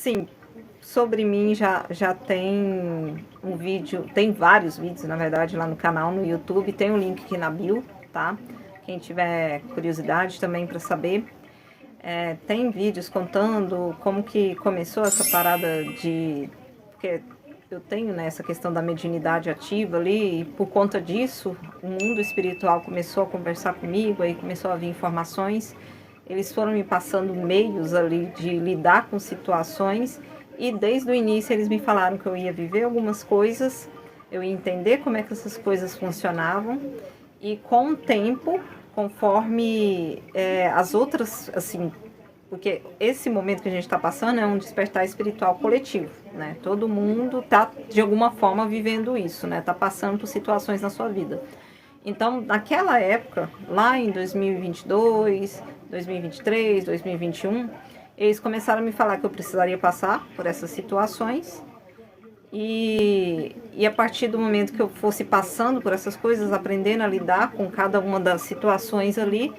Sim, sobre mim já tem um vídeo, tem vários vídeos, na verdade, lá no canal, no YouTube. Tem um link aqui na bio, tá? Quem tiver curiosidade também para saber. Tem vídeos contando como que começou essa parada de... Porque eu tenho, né, essa questão da mediunidade ativa ali, e por conta disso, o mundo espiritual começou a conversar comigo, aí começou a vir informações. Eles foram me passando meios ali de lidar com situações, e desde o início eles me falaram que eu ia viver algumas coisas, eu ia entender como é que essas coisas funcionavam, e com o tempo, conforme as outras, assim, porque esse momento que a gente está passando é um despertar espiritual coletivo, né? Todo mundo está, de alguma forma, vivendo isso, né? Está passando por situações na sua vida. Então, naquela época, lá em 2022, 2023, 2021, eles começaram a me falar que eu precisaria passar por essas situações. E a partir do momento que eu fosse passando por essas coisas, aprendendo a lidar com cada uma das situações ali,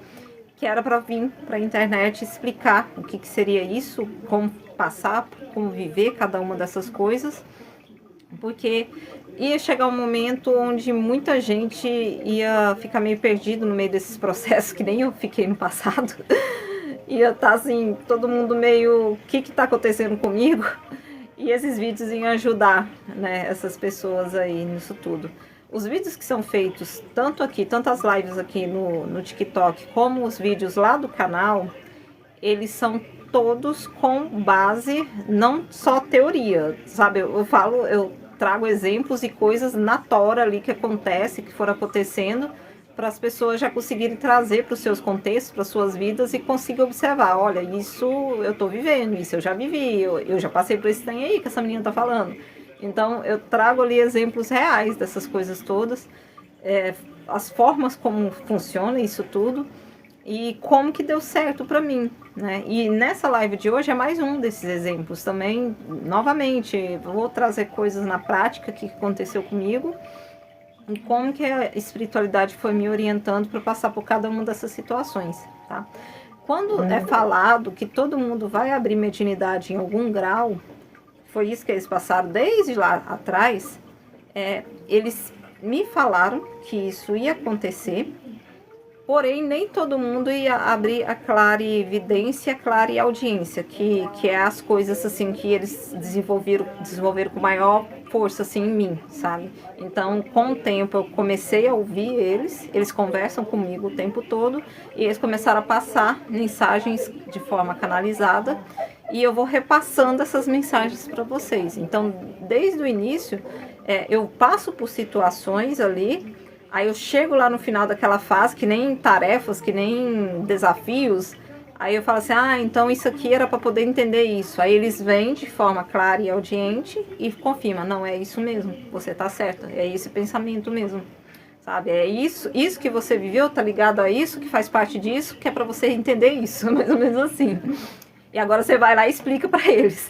que era para vir para a internet explicar o que seria isso, como passar, como viver cada uma dessas coisas, porque ia chegar um momento onde muita gente ia ficar meio perdido no meio desses processos, que nem eu fiquei no passado. Ia estar assim, todo mundo meio, o que está acontecendo comigo? E esses vídeos iam ajudar, né, essas pessoas aí nisso tudo. Os vídeos que são feitos, tanto aqui, tanto as lives aqui no TikTok, como os vídeos lá do canal, eles são todos com base, não só teoria, sabe? Eu trago exemplos e coisas na tora ali que acontece, que foram acontecendo, para as pessoas já conseguirem trazer para os seus contextos, para as suas vidas, e conseguir observar, olha, isso eu estou vivendo, isso eu já vivi, eu já passei por esse trem aí que essa menina está falando. Então, eu trago ali exemplos reais dessas coisas todas, as formas como funciona isso tudo, e como que deu certo para mim, né? E nessa live de hoje é mais um desses exemplos também. Novamente, vou trazer coisas na prática que aconteceu comigo e como que a espiritualidade foi me orientando para passar por cada uma dessas situações, tá? Quando é falado que todo mundo vai abrir mediunidade em algum grau, foi isso que eles passaram desde lá atrás, eles me falaram que isso ia acontecer. Porém, nem todo mundo ia abrir a clarividência, a clareaudiência, que é as coisas assim que eles desenvolveram com maior força assim em mim, sabe? Então, com o tempo eu comecei a ouvir eles conversam comigo o tempo todo, e eles começaram a passar mensagens de forma canalizada, e eu vou repassando essas mensagens para vocês. Então, desde o início, eu passo por situações ali. Aí eu chego lá no final daquela fase, que nem tarefas, que nem desafios. Aí eu falo assim, então isso aqui era para poder entender isso. Aí eles vêm de forma clara e audiente e confirmam, não, é isso mesmo, você tá certa, é esse pensamento mesmo. Sabe, é isso que você viveu, tá ligado a isso, que faz parte disso, que é para você entender isso, mais ou menos assim. E agora você vai lá e explica para eles.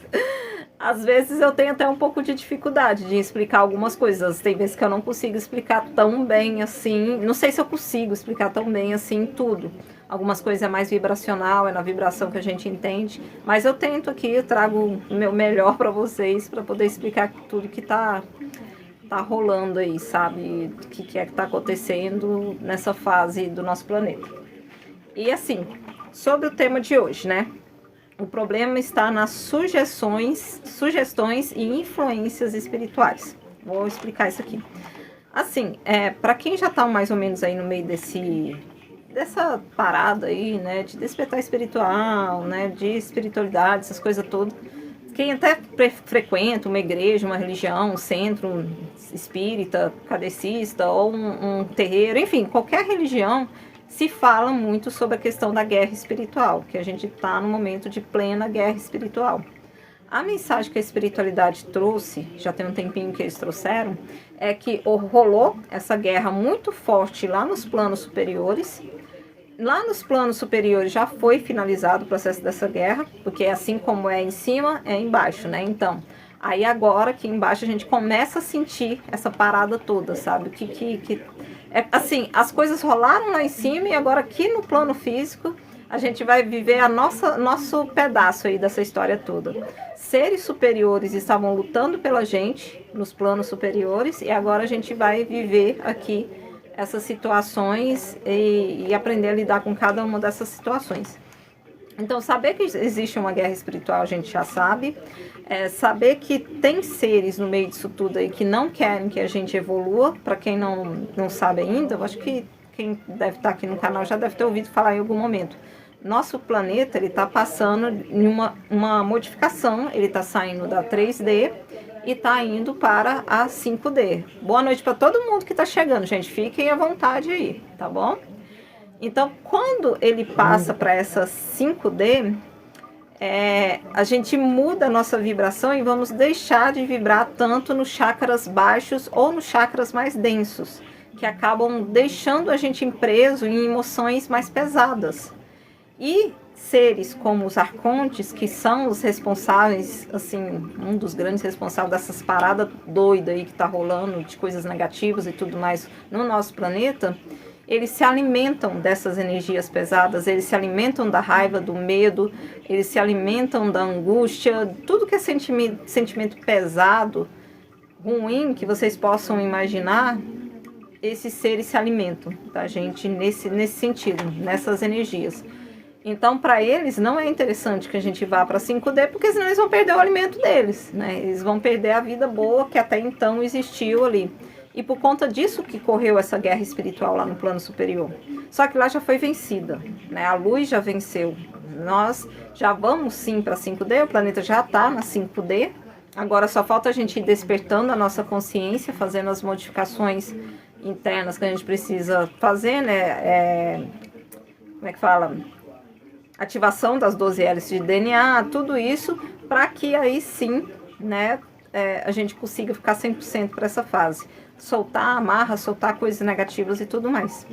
Às vezes eu tenho até um pouco de dificuldade de explicar algumas coisas. Tem vezes que eu não consigo explicar tão bem assim. Não sei se eu consigo explicar tão bem assim tudo. Algumas coisas é mais vibracional, é na vibração que a gente entende. Mas eu tento aqui, eu trago o meu melhor para vocês, para poder explicar tudo que tá rolando aí, sabe? O que é que tá acontecendo nessa fase do nosso planeta. E assim, sobre o tema de hoje, né? O problema está nas sugestões e influências espirituais. Vou explicar isso aqui. Assim, para quem já está mais ou menos aí no meio dessa parada aí, né, de despertar espiritual, né, de espiritualidade, essas coisas todas, quem até frequenta uma igreja, uma religião, um centro espírita, kardecista ou um terreiro, enfim, qualquer religião, se fala muito sobre a questão da guerra espiritual, que a gente está no momento de plena guerra espiritual. A mensagem que a espiritualidade trouxe, já tem um tempinho que eles trouxeram, é que rolou essa guerra muito forte lá nos planos superiores. Lá nos planos superiores já foi finalizado o processo dessa guerra, porque assim como é em cima, é embaixo, né? Então, aí agora aqui embaixo a gente começa a sentir essa parada toda, sabe? Assim, as coisas rolaram lá em cima, e agora aqui no plano físico a gente vai viver nosso pedaço aí dessa história toda. seres superiores estavam lutando pela gente nos planos superiores, e agora a gente vai viver aqui essas situações e aprender a lidar com cada uma dessas situações. Então, saber que existe uma guerra espiritual a gente já sabe. Saber que tem seres no meio disso tudo aí que não querem que a gente evolua. Para quem não sabe ainda, eu acho que quem deve estar aqui no canal já deve ter ouvido falar em algum momento. Nosso planeta está passando em uma modificação, ele está saindo da 3D e está indo para a 5D. Boa noite para todo mundo que está chegando, gente. Fiquem à vontade aí, tá bom? Então, quando ele passa para essa 5D, a gente muda a nossa vibração e vamos deixar de vibrar tanto nos chakras baixos ou nos chakras mais densos, que acabam deixando a gente preso em emoções mais pesadas. E seres como os arcontes, que são os responsáveis, assim, um dos grandes responsáveis dessas paradas doidas aí que tá rolando, de coisas negativas e tudo mais no nosso planeta, eles se alimentam dessas energias pesadas, eles se alimentam da raiva, do medo, eles se alimentam da angústia, tudo que é sentimento pesado, ruim, que vocês possam imaginar, esses seres se alimentam da gente nesse sentido, nessas energias. Então, para eles, não é interessante que a gente vá para 5D, porque senão eles vão perder o alimento deles, né? Eles vão perder a vida boa que até então existiu ali. E por conta disso que correu essa guerra espiritual lá no plano superior. Só que lá já foi vencida, né? A luz já venceu. Nós já vamos sim para 5D, o planeta já está na 5D. Agora só falta a gente ir despertando a nossa consciência, fazendo as modificações internas que a gente precisa fazer, né? Como é que fala? Ativação das 12 hélices de DNA, tudo isso, para que aí sim, né, a gente consiga ficar 100% para essa fase. Soltar amarra, soltar coisas negativas e tudo mais.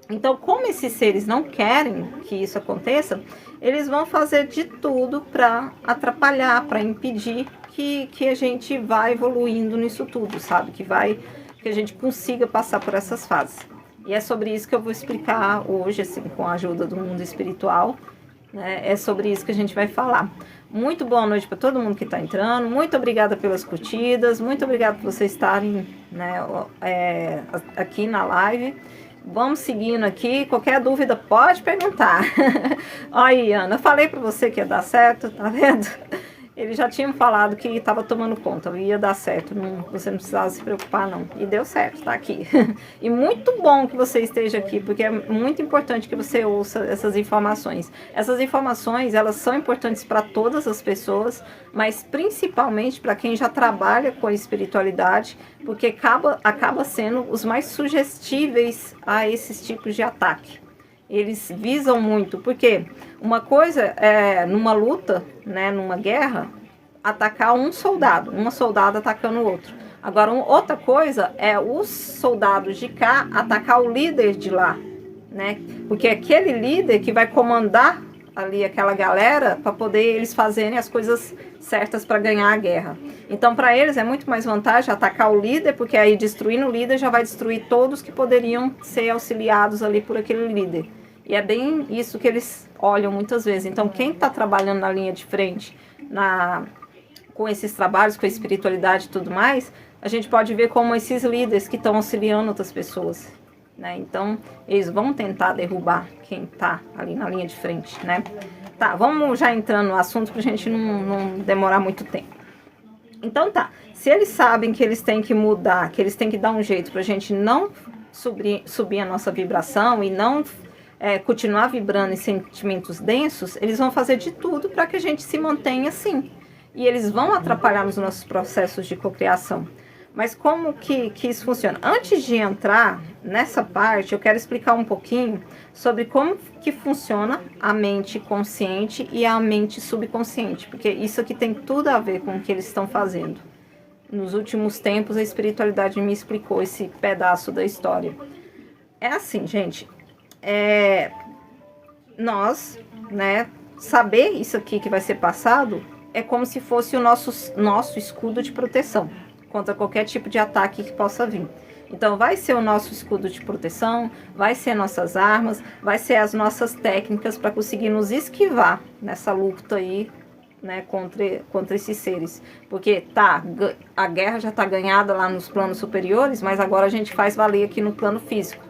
Então, como esses seres não querem que isso aconteça, eles vão fazer de tudo para atrapalhar, para impedir que a gente vá evoluindo nisso tudo, sabe? Que a gente consiga passar por essas fases. E é sobre isso que eu vou explicar hoje, assim, com a ajuda do mundo espiritual, né? É sobre isso que a gente vai falar. Muito boa noite para todo mundo que está entrando. Muito obrigada pelas curtidas. Muito obrigada por vocês estarem, né, aqui na live. Vamos seguindo aqui. Qualquer dúvida pode perguntar. Olha aí, Ana, falei para você que ia dar certo, tá vendo? Eles já tinham falado que estava tomando conta, ia dar certo, você não precisava se preocupar não. E deu certo, tá aqui. E muito bom que você esteja aqui, porque é muito importante que você ouça essas informações. Essas informações, elas são importantes para todas as pessoas, mas principalmente para quem já trabalha com a espiritualidade, porque acaba sendo os mais sugestíveis a esses tipos de ataque. Eles visam muito, porque uma coisa é, numa luta, né, numa guerra, atacar um soldado atacando o outro. Agora, outra coisa é os soldados de cá atacar o líder de lá, né? Porque é aquele líder que vai comandar ali aquela galera para poder eles fazerem as coisas certas para ganhar a guerra. Então, para eles é muito mais vantagem atacar o líder, porque aí destruindo o líder já vai destruir todos que poderiam ser auxiliados ali por aquele líder. E é bem isso que eles olham muitas vezes. Então, quem está trabalhando na linha de frente, com esses trabalhos, com a espiritualidade e tudo mais, a gente pode ver como esses líderes que estão auxiliando outras pessoas, né? Então, eles vão tentar derrubar quem está ali na linha de frente, né? Tá, vamos já entrando no assunto para a gente não demorar muito tempo. Então, tá. Se eles sabem que eles têm que mudar, que eles têm que dar um jeito para a gente não subir a nossa vibração e não... continuar vibrando em sentimentos densos, eles vão fazer de tudo para que a gente se mantenha assim. E eles vão atrapalhar nos nossos processos de cocriação. Mas como que isso funciona? Antes de entrar nessa parte, eu quero explicar um pouquinho sobre como que funciona a mente consciente e a mente subconsciente. Porque isso aqui tem tudo a ver com o que eles estão fazendo. Nos últimos tempos, a espiritualidade me explicou esse pedaço da história. É assim, gente... nós, né, saber isso aqui que vai ser passado é como se fosse o nosso escudo de proteção contra qualquer tipo de ataque que possa vir. Então vai ser o nosso escudo de proteção, vai ser nossas armas, vai ser as nossas técnicas para conseguir nos esquivar nessa luta aí né, contra esses seres. Porque a guerra já está ganhada lá nos planos superiores, mas agora a gente faz valer aqui no plano físico.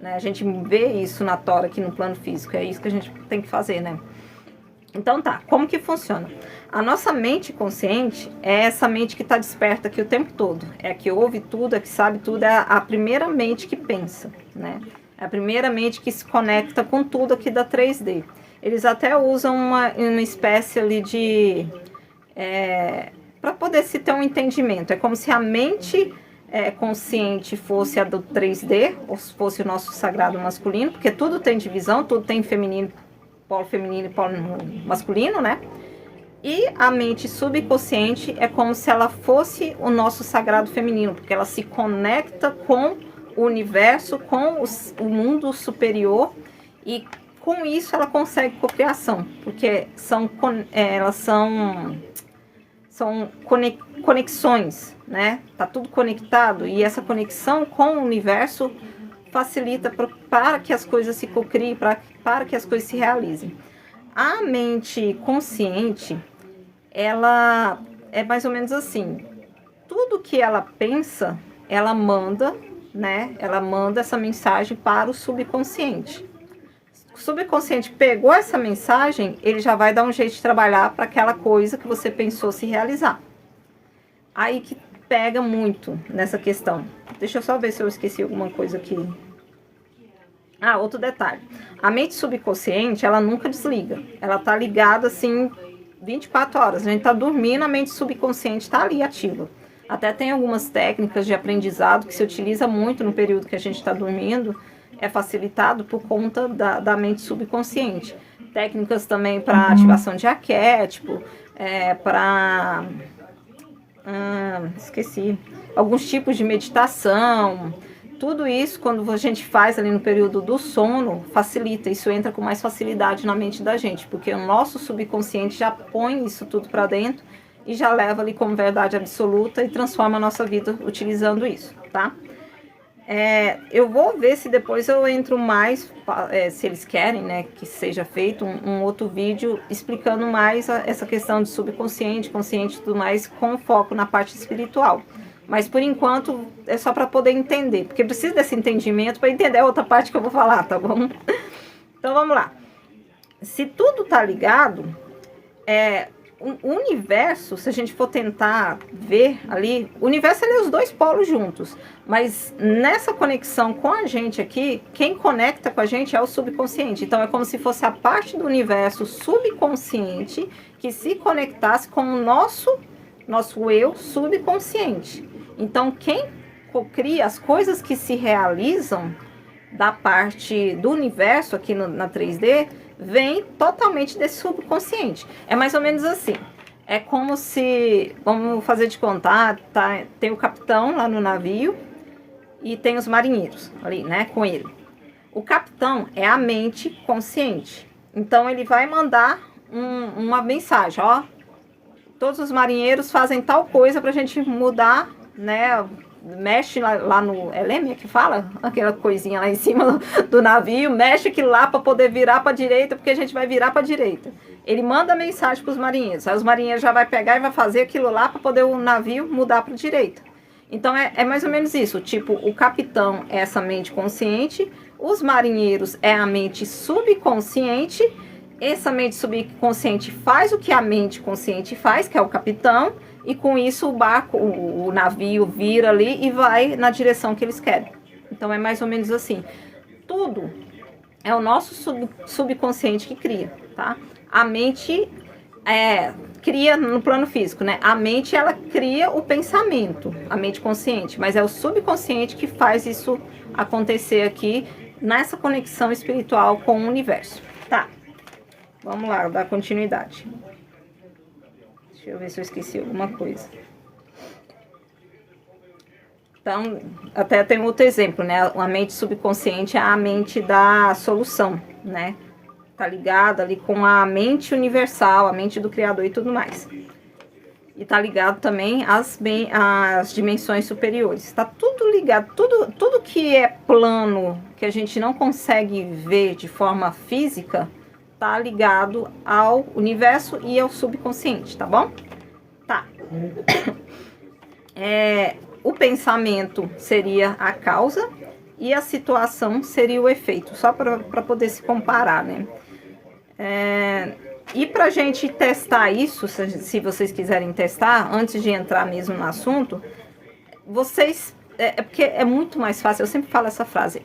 Né? A gente vê isso na Tora aqui no plano físico, é isso que a gente tem que fazer, né? Então tá, como que funciona? A nossa mente consciente é essa mente que está desperta aqui o tempo todo. É a que ouve tudo, é a que sabe tudo, é a primeira mente que pensa, né? É a primeira mente que se conecta com tudo aqui da 3D. Eles até usam uma espécie ali de... para poder se ter um entendimento. É como se a mente consciente fosse a do 3D, ou se fosse o nosso sagrado masculino, porque tudo tem divisão, tudo tem polo feminino e polo masculino, né? E a mente subconsciente é como se ela fosse o nosso sagrado feminino, porque ela se conecta com o universo, com o mundo superior, e com isso ela consegue cocriação, porque elas são conexões, né? Tá tudo conectado, e essa conexão com o universo facilita para que as coisas se cocriem, para que as coisas se realizem. A mente consciente, ela é mais ou menos assim, tudo que ela pensa, ela manda, né? Ela manda essa mensagem para o subconsciente. O subconsciente pegou essa mensagem, ele já vai dar um jeito de trabalhar para aquela coisa que você pensou se realizar. Aí que pega muito nessa questão. Deixa eu só ver se eu esqueci alguma coisa aqui. Ah, outro detalhe. A mente subconsciente, ela nunca desliga. Ela tá ligada assim 24 horas. A gente tá dormindo, a mente subconsciente tá ali ativa. Até tem algumas técnicas de aprendizado que se utiliza muito no período que a gente está dormindo, é facilitado por conta da mente subconsciente. Técnicas também para ativação de arquétipo, para... esqueci. Alguns tipos de meditação. Tudo isso, quando a gente faz ali no período do sono, facilita. Isso entra com mais facilidade na mente da gente, porque o nosso subconsciente já põe isso tudo para dentro e já leva ali como verdade absoluta e transforma a nossa vida utilizando isso, tá? Eu vou ver se depois eu entro mais, se eles querem, né, que seja feito um outro vídeo explicando mais essa questão de subconsciente, consciente e tudo mais, com foco na parte espiritual. Mas por enquanto é só para poder entender, porque precisa desse entendimento para entender a outra parte que eu vou falar, tá bom? Então vamos lá. Se tudo tá ligado, o universo, se a gente for tentar ver ali, o universo é os dois polos juntos, mas nessa conexão com a gente aqui, quem conecta com a gente é o subconsciente. Então é como se fosse a parte do universo subconsciente que se conectasse com o nosso eu subconsciente. Então quem cria as coisas que se realizam da parte do universo aqui na 3D, vem totalmente desse subconsciente. É mais ou menos assim. É como se, vamos fazer de contar, tá? Tem o capitão lá no navio e tem os marinheiros ali, né, com ele. O capitão é a mente consciente. Então ele vai mandar uma mensagem, ó. Todos os marinheiros fazem tal coisa pra gente mudar, né? Mexe lá no... É Lêmia que fala? Aquela coisinha lá em cima do navio. Mexe aquilo lá para poder virar para a direita, porque a gente vai virar para a direita. Ele manda a mensagem para os marinheiros. Aí os marinheiros já vai pegar e vai fazer aquilo lá para poder o navio mudar para a direita. Então é mais ou menos isso. Tipo, o capitão é essa mente consciente. Os marinheiros é a mente subconsciente. Essa mente subconsciente faz o que a mente consciente faz, que é o capitão. E com isso o barco, o navio vira ali e vai na direção que eles querem. Então é mais ou menos assim. Tudo é o nosso subconsciente que cria, tá? A mente cria no plano físico, né? A mente, ela cria o pensamento, a mente consciente. Mas é o subconsciente que faz isso acontecer aqui nessa conexão espiritual com o universo. Tá, vamos lá, dar continuidade. Deixa eu ver se eu esqueci alguma coisa. Então, até tem outro exemplo, né? A mente subconsciente é a mente da solução, né? Tá ligada ali com a mente universal, a mente do Criador e tudo mais. E tá ligado também às dimensões superiores. Tá tudo ligado, tudo que é plano, que a gente não consegue ver de forma física, tá ligado ao universo e ao subconsciente, tá bom? Tá. O pensamento seria a causa e a situação seria o efeito, só para poder se comparar, né? E para a gente testar isso, se vocês quiserem testar, antes de entrar mesmo no assunto, vocês... porque é muito mais fácil, eu sempre falo essa frase,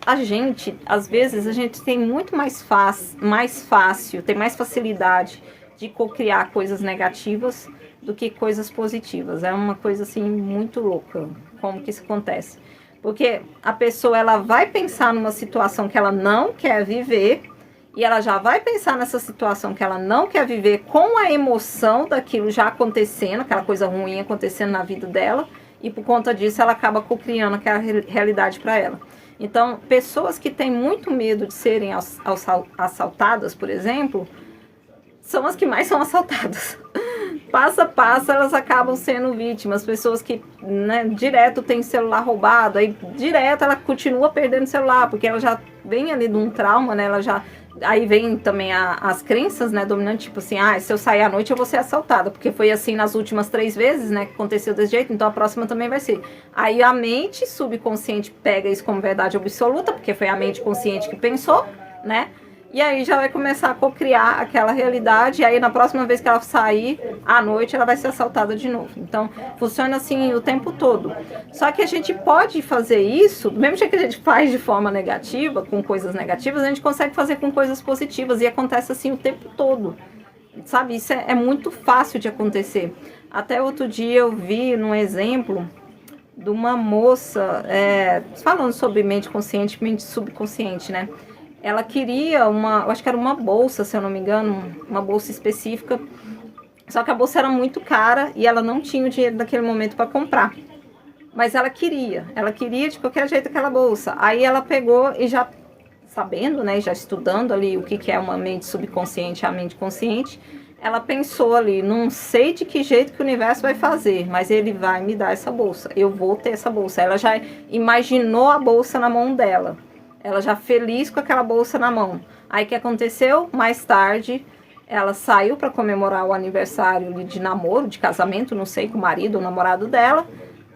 a gente, às vezes, a gente tem muito mais fácil, tem mais facilidade de cocriar coisas negativas do que coisas positivas. É uma coisa, assim, muito louca, como que isso acontece. Porque a pessoa, ela vai pensar numa situação que ela não quer viver, e ela já vai pensar nessa situação que ela não quer viver com a emoção daquilo já acontecendo, aquela coisa ruim acontecendo na vida dela, e por conta disso ela acaba cocriando aquela realidade para ela. Então, pessoas que têm muito medo de serem assaltadas, por exemplo, são as que mais são assaltadas. Passo a passo, elas acabam sendo vítimas. Pessoas que, né, direto tem celular roubado, aí direto ela continua perdendo celular, porque ela já vem ali de um trauma, né? Ela já... Aí vem também as crenças, né, dominantes, tipo assim, se eu sair à noite eu vou ser assaltada, porque foi assim nas últimas 3 vezes, né, que aconteceu desse jeito, então a próxima também vai ser. Aí a mente subconsciente pega isso como verdade absoluta, porque foi a mente consciente que pensou, né, e aí já vai começar a cocriar aquela realidade, e aí na próxima vez que ela sair à noite, ela vai ser assaltada de novo. Então, funciona assim o tempo todo. Só que a gente pode fazer isso, do mesmo jeito que a gente faz de forma negativa, com coisas negativas, a gente consegue fazer com coisas positivas, e acontece assim o tempo todo. Sabe, isso é muito fácil de acontecer. Até outro dia eu vi num exemplo de uma moça, falando sobre mente consciente e mente subconsciente, né? Ela queria eu acho que era uma bolsa, se eu não me engano, uma bolsa específica. Só que a bolsa era muito cara e ela não tinha o dinheiro naquele momento para comprar. Mas ela queria de qualquer jeito aquela bolsa. Aí ela pegou e já sabendo, né, já estudando ali o que é uma mente subconsciente e a mente consciente, ela pensou ali, não sei de que jeito que o universo vai fazer, mas ele vai me dar essa bolsa, eu vou ter essa bolsa. Ela já imaginou a bolsa na mão dela. Ela já feliz com aquela bolsa na mão. Aí o que aconteceu? Mais tarde, ela saiu para comemorar o aniversário de namoro, de casamento, não sei, com o marido ou namorado dela.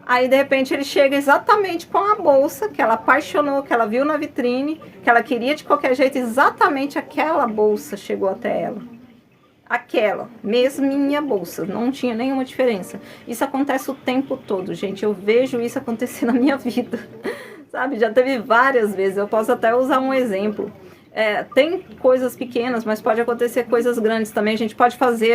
Aí, de repente, ele chega exatamente com a bolsa que ela apaixonou, que ela viu na vitrine, que ela queria de qualquer jeito, exatamente aquela bolsa chegou até ela. Aquela, mesminha bolsa, não tinha nenhuma diferença. Isso acontece o tempo todo, gente. Eu vejo isso acontecer na minha vida. Sabe, já teve várias vezes, eu posso até usar um exemplo. Tem coisas pequenas, mas pode acontecer coisas grandes também. A gente pode fazer,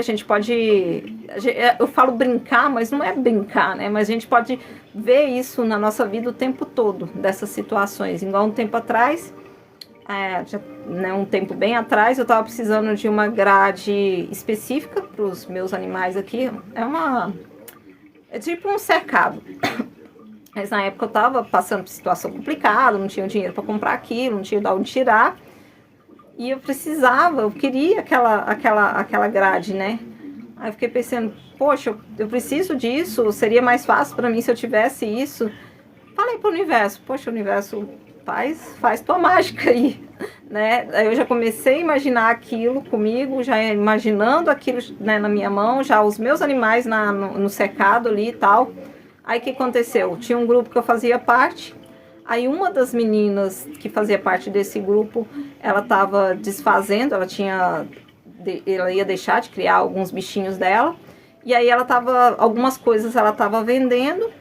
eu falo brincar, mas não é brincar, né? Mas a gente pode ver isso na nossa vida o tempo todo, dessas situações. Igual um tempo atrás, um tempo bem atrás, eu estava precisando de uma grade específica para os meus animais aqui. É tipo um cercado. Mas na época eu estava passando por situação complicada, não tinha dinheiro para comprar aquilo, não tinha de onde tirar. E eu queria aquela grade, né? Aí eu fiquei pensando, poxa, eu preciso disso, seria mais fácil para mim se eu tivesse isso. Falei para o universo, poxa, universo, faz tua mágica aí, né? Aí eu já comecei a imaginar aquilo comigo, já imaginando aquilo, né, na minha mão, já os meus animais no cercado ali e tal. Aí o que aconteceu? Tinha um grupo que eu fazia parte, aí uma das meninas que fazia parte desse grupo, ela estava desfazendo, ela ia deixar de criar alguns bichinhos dela, e aí algumas coisas ela estava vendendo,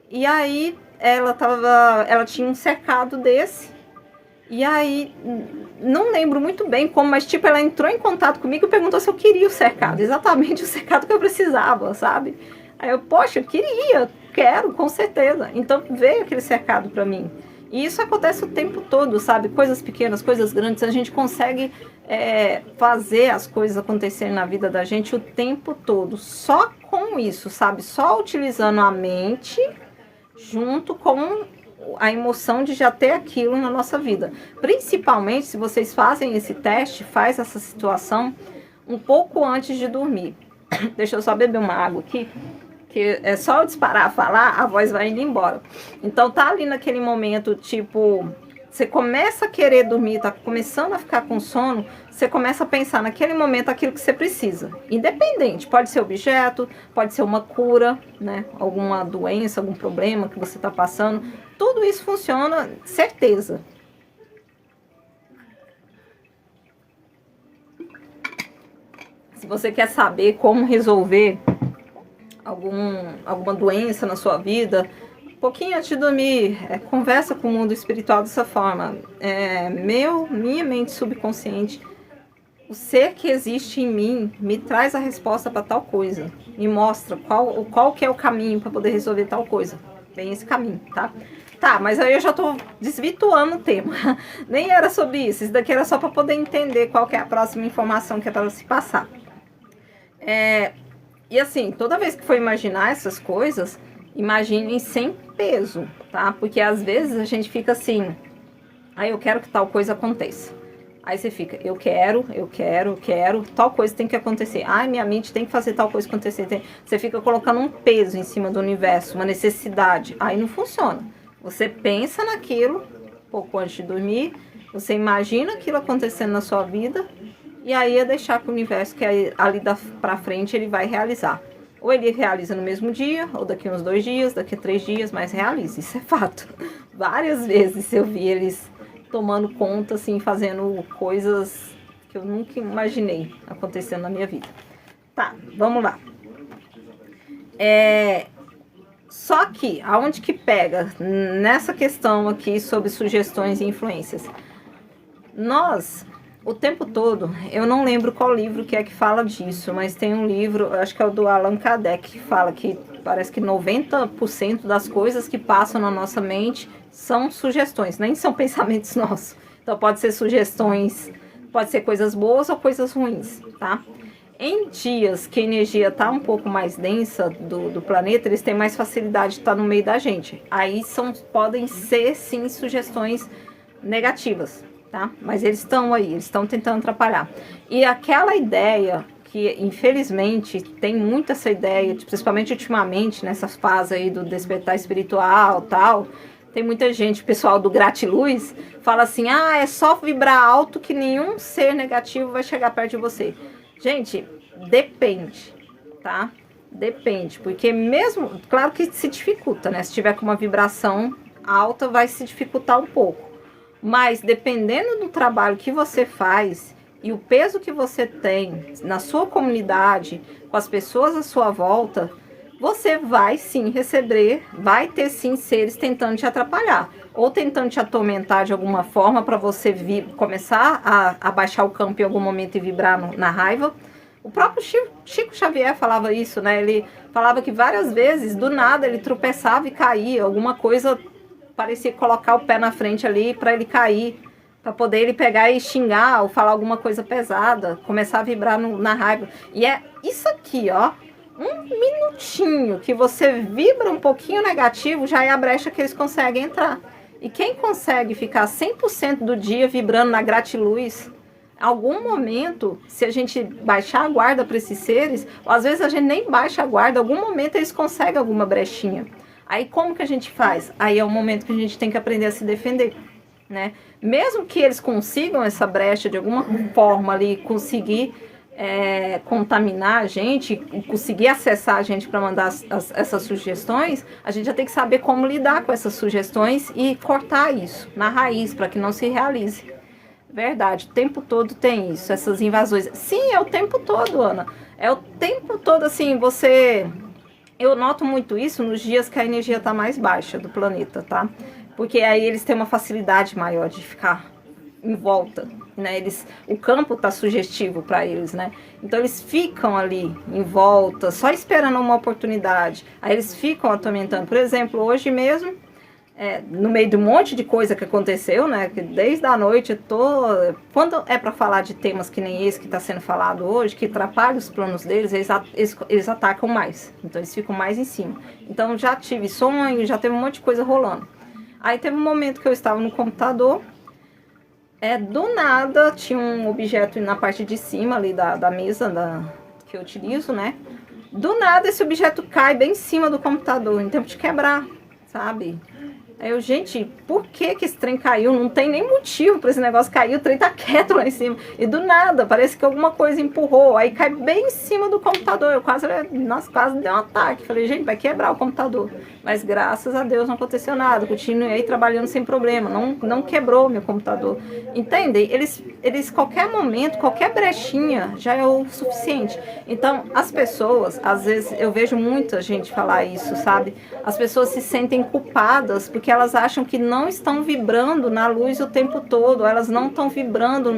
e aí ela tinha um cercado desse, e aí, não lembro muito bem como, mas tipo, ela entrou em contato comigo e perguntou se eu queria o cercado, exatamente o cercado que eu precisava, sabe? Aí eu, poxa, quero, com certeza. Então veio aquele cercado para mim. E isso acontece o tempo todo, sabe? Coisas pequenas, coisas grandes. A gente consegue fazer as coisas acontecerem na vida da gente o tempo todo. Só com isso, sabe? Só utilizando a mente junto com a emoção de já ter aquilo na nossa vida. Principalmente se vocês fazem esse teste, faz essa situação um pouco antes de dormir. Deixa eu só beber uma água aqui. Que é só eu disparar, falar, a voz vai indo embora. Então tá ali naquele momento, tipo, você começa a querer dormir, tá começando a ficar com sono, você começa a pensar naquele momento aquilo que você precisa. Independente, pode ser objeto, pode ser uma cura, né? Alguma doença, algum problema que você está passando. Tudo isso funciona, certeza. Se você quer saber como resolver alguma doença na sua vida, um pouquinho antes de dormir, conversa com o mundo espiritual dessa forma. Minha mente subconsciente, o ser que existe em mim, me traz a resposta para tal coisa. Me mostra qual que é o caminho para poder resolver tal coisa. Bem esse caminho, tá? Tá, mas aí eu já tô desvirtuando o tema. Nem era sobre isso. Isso daqui era só para poder entender qual que é a próxima informação que é para se passar. E assim, toda vez que for imaginar essas coisas, imaginem sem peso, tá? Porque às vezes a gente fica assim, eu quero que tal coisa aconteça. Aí você fica, eu quero, tal coisa tem que acontecer. Minha mente tem que fazer tal coisa acontecer. Você fica colocando um peso em cima do universo, uma necessidade. Aí não funciona. Você pensa naquilo, pouco antes de dormir, você imagina aquilo acontecendo na sua vida, e aí é deixar que o universo, que é ali pra frente, ele vai realizar. Ou ele realiza no mesmo dia, ou daqui uns 2 dias, daqui a 3 dias, mas realiza, isso é fato. Várias vezes eu vi eles tomando conta, assim, fazendo coisas que eu nunca imaginei acontecendo na minha vida. Tá, vamos lá. Só que, aonde que pega nessa questão aqui sobre sugestões e influências? Nós, o tempo todo, eu não lembro qual livro que é que fala disso, mas tem um livro, acho que é o do Allan Kardec, que fala que parece que 90% das coisas que passam na nossa mente são sugestões, nem são pensamentos nossos. Então pode ser sugestões, pode ser coisas boas ou coisas ruins, tá? Em dias que a energia está um pouco mais densa do planeta, eles têm mais facilidade de estar no meio da gente. Aí podem ser, sim, sugestões negativas, tá? Mas eles estão aí, eles estão tentando atrapalhar. E aquela ideia que, infelizmente, tem muito essa ideia, principalmente ultimamente, nessa fase aí do despertar espiritual e tal, tem muita gente, pessoal do gratiluz, fala assim, é só vibrar alto que nenhum ser negativo vai chegar perto de você. Gente, depende, tá? Depende, porque mesmo, claro que se dificulta, né? Se tiver com uma vibração alta, vai se dificultar um pouco. Mas dependendo do trabalho que você faz e o peso que você tem na sua comunidade, com as pessoas à sua volta, você vai sim receber, vai ter sim seres tentando te atrapalhar. Ou tentando te atormentar de alguma forma para você começar a baixar o campo em algum momento e vibrar na raiva. O próprio Chico Xavier falava isso, né? Ele falava que várias vezes, do nada, ele tropeçava e caía. Alguma coisa parecia colocar o pé na frente ali para ele cair, para poder ele pegar e xingar ou falar alguma coisa pesada, começar a vibrar na raiva. E é isso aqui, ó. Um minutinho que você vibra um pouquinho negativo, já é a brecha que eles conseguem entrar. E quem consegue ficar 100% do dia vibrando na gratiluz, algum momento, se a gente baixar a guarda para esses seres, ou às vezes a gente nem baixa a guarda, algum momento eles conseguem alguma brechinha. Aí como que a gente faz? Aí é o momento que a gente tem que aprender a se defender, né? Mesmo que eles consigam essa brecha de alguma forma ali, conseguir contaminar a gente, conseguir acessar a gente para mandar essas sugestões, a gente já tem que saber como lidar com essas sugestões e cortar isso na raiz para que não se realize. Verdade, o tempo todo tem isso, essas invasões. Sim, é o tempo todo, Ana. É o tempo todo, assim, eu noto muito isso nos dias que a energia está mais baixa do planeta, tá? Porque aí eles têm uma facilidade maior de ficar em volta, né? O campo está sugestivo para eles, né? Então eles ficam ali em volta, só esperando uma oportunidade. Aí eles ficam atormentando. Por exemplo, hoje mesmo, no meio de um monte de coisa que aconteceu, né? Que desde a noite quando é para falar de temas que nem esse que está sendo falado hoje, que atrapalham os planos deles, eles atacam mais. Então eles ficam mais em cima. Então já tive sonho, já teve um monte de coisa rolando. Aí teve um momento que eu estava no computador. Do nada, tinha um objeto na parte de cima ali da mesa que eu utilizo, né? Do nada, esse objeto cai bem em cima do computador, em tempo de quebrar, sabe? Aí eu, gente, por que que esse trem caiu? Não tem nem motivo para esse negócio cair, o trem tá quieto lá em cima. E do nada, parece que alguma coisa empurrou, aí cai bem em cima do computador. Eu quase, nossa, quase dei um ataque. Falei, gente, vai quebrar o computador. Mas graças a Deus não aconteceu nada. Continuei trabalhando sem problema, não quebrou meu computador. Entendem? Eles, qualquer momento, qualquer brechinha já é o suficiente. Então, as pessoas, às vezes, eu vejo muita gente falar isso, sabe? As pessoas se sentem culpadas porque elas acham que não estão vibrando na luz o tempo todo, elas não estão vibrando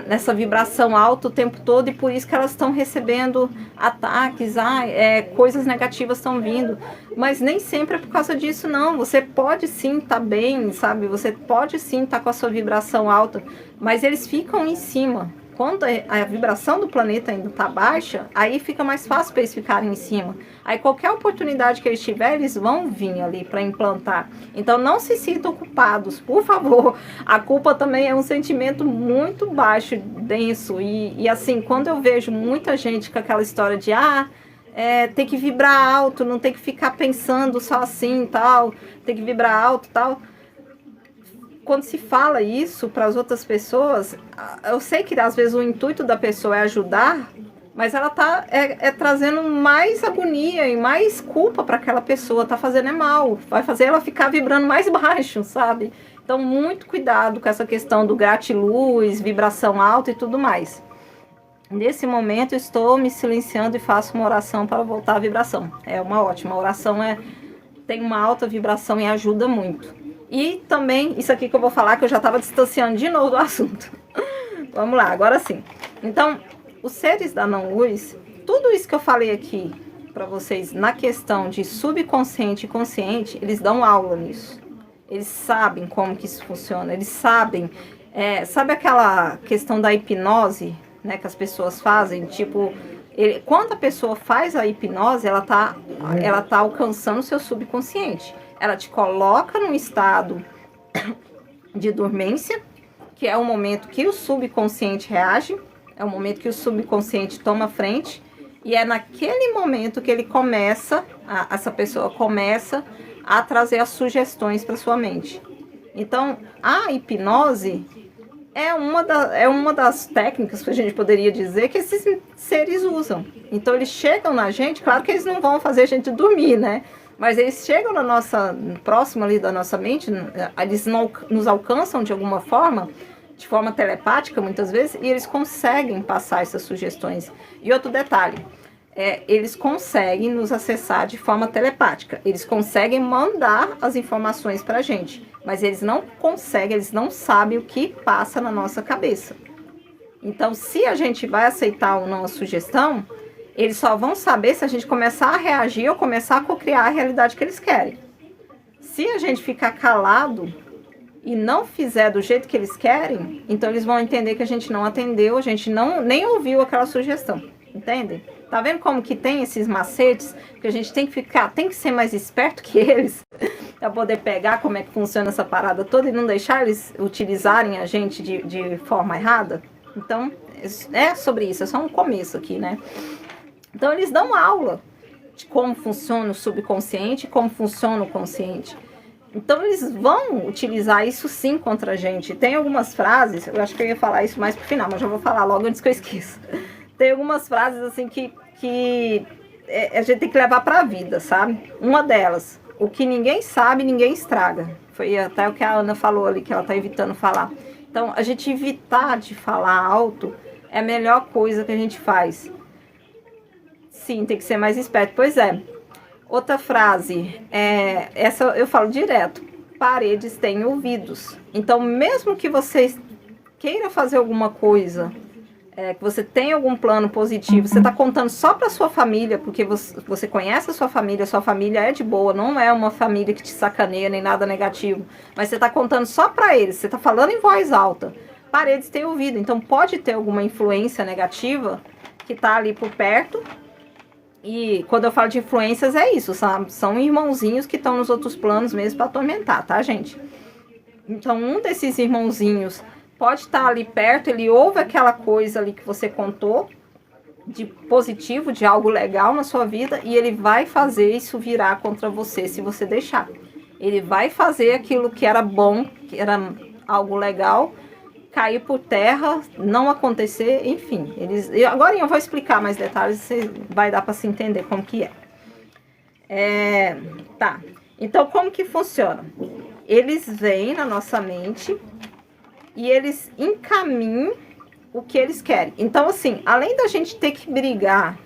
nessa vibração alta o tempo todo, e por isso que elas estão recebendo ataques, coisas negativas estão vindo. Mas nem sempre é por causa disso, não. Você pode sim estar bem, sabe? Você pode sim estar com a sua vibração alta, mas eles ficam em cima. Quando a vibração do planeta ainda está baixa, aí fica mais fácil para eles ficarem em cima. Aí qualquer oportunidade que eles tiverem, eles vão vir ali para implantar. Então não se sintam culpados, por favor. A culpa também é um sentimento muito baixo, denso. E assim, quando eu vejo muita gente com aquela história de tem que vibrar alto, não tem que ficar pensando só assim, tal, tem que vibrar alto, tal. Quando se fala isso para as outras pessoas, eu sei que às vezes o intuito da pessoa é ajudar, mas ela está trazendo mais agonia e mais culpa para aquela pessoa, está fazendo mal, vai fazer ela ficar vibrando mais baixo, sabe? Então, muito cuidado com essa questão do gratiluz, vibração alta e tudo mais. Nesse momento, estou me silenciando e faço uma oração para voltar à vibração. É uma ótima oração, tem uma alta vibração e ajuda muito. E também, isso aqui que eu vou falar, que eu já estava distanciando de novo do assunto. Vamos lá, agora sim. Então, os seres da não-luz, tudo isso que eu falei aqui para vocês na questão de subconsciente e consciente, eles dão aula nisso. Eles sabem como que isso funciona, eles sabem. Sabe aquela questão da hipnose, né, que as pessoas fazem? Tipo, quando a pessoa faz a hipnose, ela tá alcançando o seu subconsciente. Ela te coloca num estado de dormência, que é o momento que o subconsciente reage, é o momento que o subconsciente toma frente, e é naquele momento que ele essa pessoa começa a trazer as sugestões para sua mente. Então, a hipnose é uma das técnicas que a gente poderia dizer que esses seres usam. Então, eles chegam na gente, claro que eles não vão fazer a gente dormir, né? Mas eles chegam próximo ali da nossa mente, eles nos alcançam de alguma forma, de forma telepática muitas vezes, e eles conseguem passar essas sugestões. E outro detalhe, eles conseguem nos acessar de forma telepática, eles conseguem mandar as informações para a gente, mas eles não conseguem, eles não sabem o que passa na nossa cabeça. Então, se a gente vai aceitar ou não a sugestão, eles só vão saber se a gente começar a reagir ou começar a cocriar a realidade que eles querem. Se a gente ficar calado e não fizer do jeito que eles querem, então eles vão entender que a gente não atendeu, a gente nem ouviu aquela sugestão. Entendem? Tá vendo como que tem esses macetes que a gente tem que ser mais esperto que eles para poder pegar como é que funciona essa parada toda e não deixar eles utilizarem a gente de forma errada? Então, é sobre isso, é só um começo aqui, né? Então, eles dão aula de como funciona o subconsciente e como funciona o consciente. Então, eles vão utilizar isso sim contra a gente. Tem algumas frases, eu acho que eu ia falar isso mais pro final, mas já vou falar logo antes que eu esqueça. Tem algumas frases assim que a gente tem que levar pra vida, sabe? Uma delas, o que ninguém sabe, ninguém estraga. Foi até o que a Ana falou ali, que ela tá evitando falar. Então, a gente evitar de falar alto é a melhor coisa que a gente faz. Sim, tem que ser mais esperto. Pois é. Outra frase, essa eu falo direto. Paredes têm ouvidos. Então, mesmo que você queira fazer alguma coisa, que você tenha algum plano positivo, você está contando só para sua família, porque você conhece a sua família é de boa, não é uma família que te sacaneia nem nada negativo, mas você está contando só para eles, você está falando em voz alta. Paredes têm ouvido, então pode ter alguma influência negativa que está ali por perto. E quando eu falo de influências é isso, sabe? São irmãozinhos que estão nos outros planos mesmo para atormentar, tá, gente? Então, um desses irmãozinhos pode estar ali perto, ele ouve aquela coisa ali que você contou, de positivo, de algo legal na sua vida, e ele vai fazer isso virar contra você, se você deixar. Ele vai fazer aquilo que era bom, que era algo legal, cair por terra, não acontecer, enfim. Agora eu vou explicar mais detalhes, vai dar para se entender como que é. Tá. Então, como que funciona? Eles vêm na nossa mente e eles encaminham o que eles querem. Então, assim, além da gente ter que brigar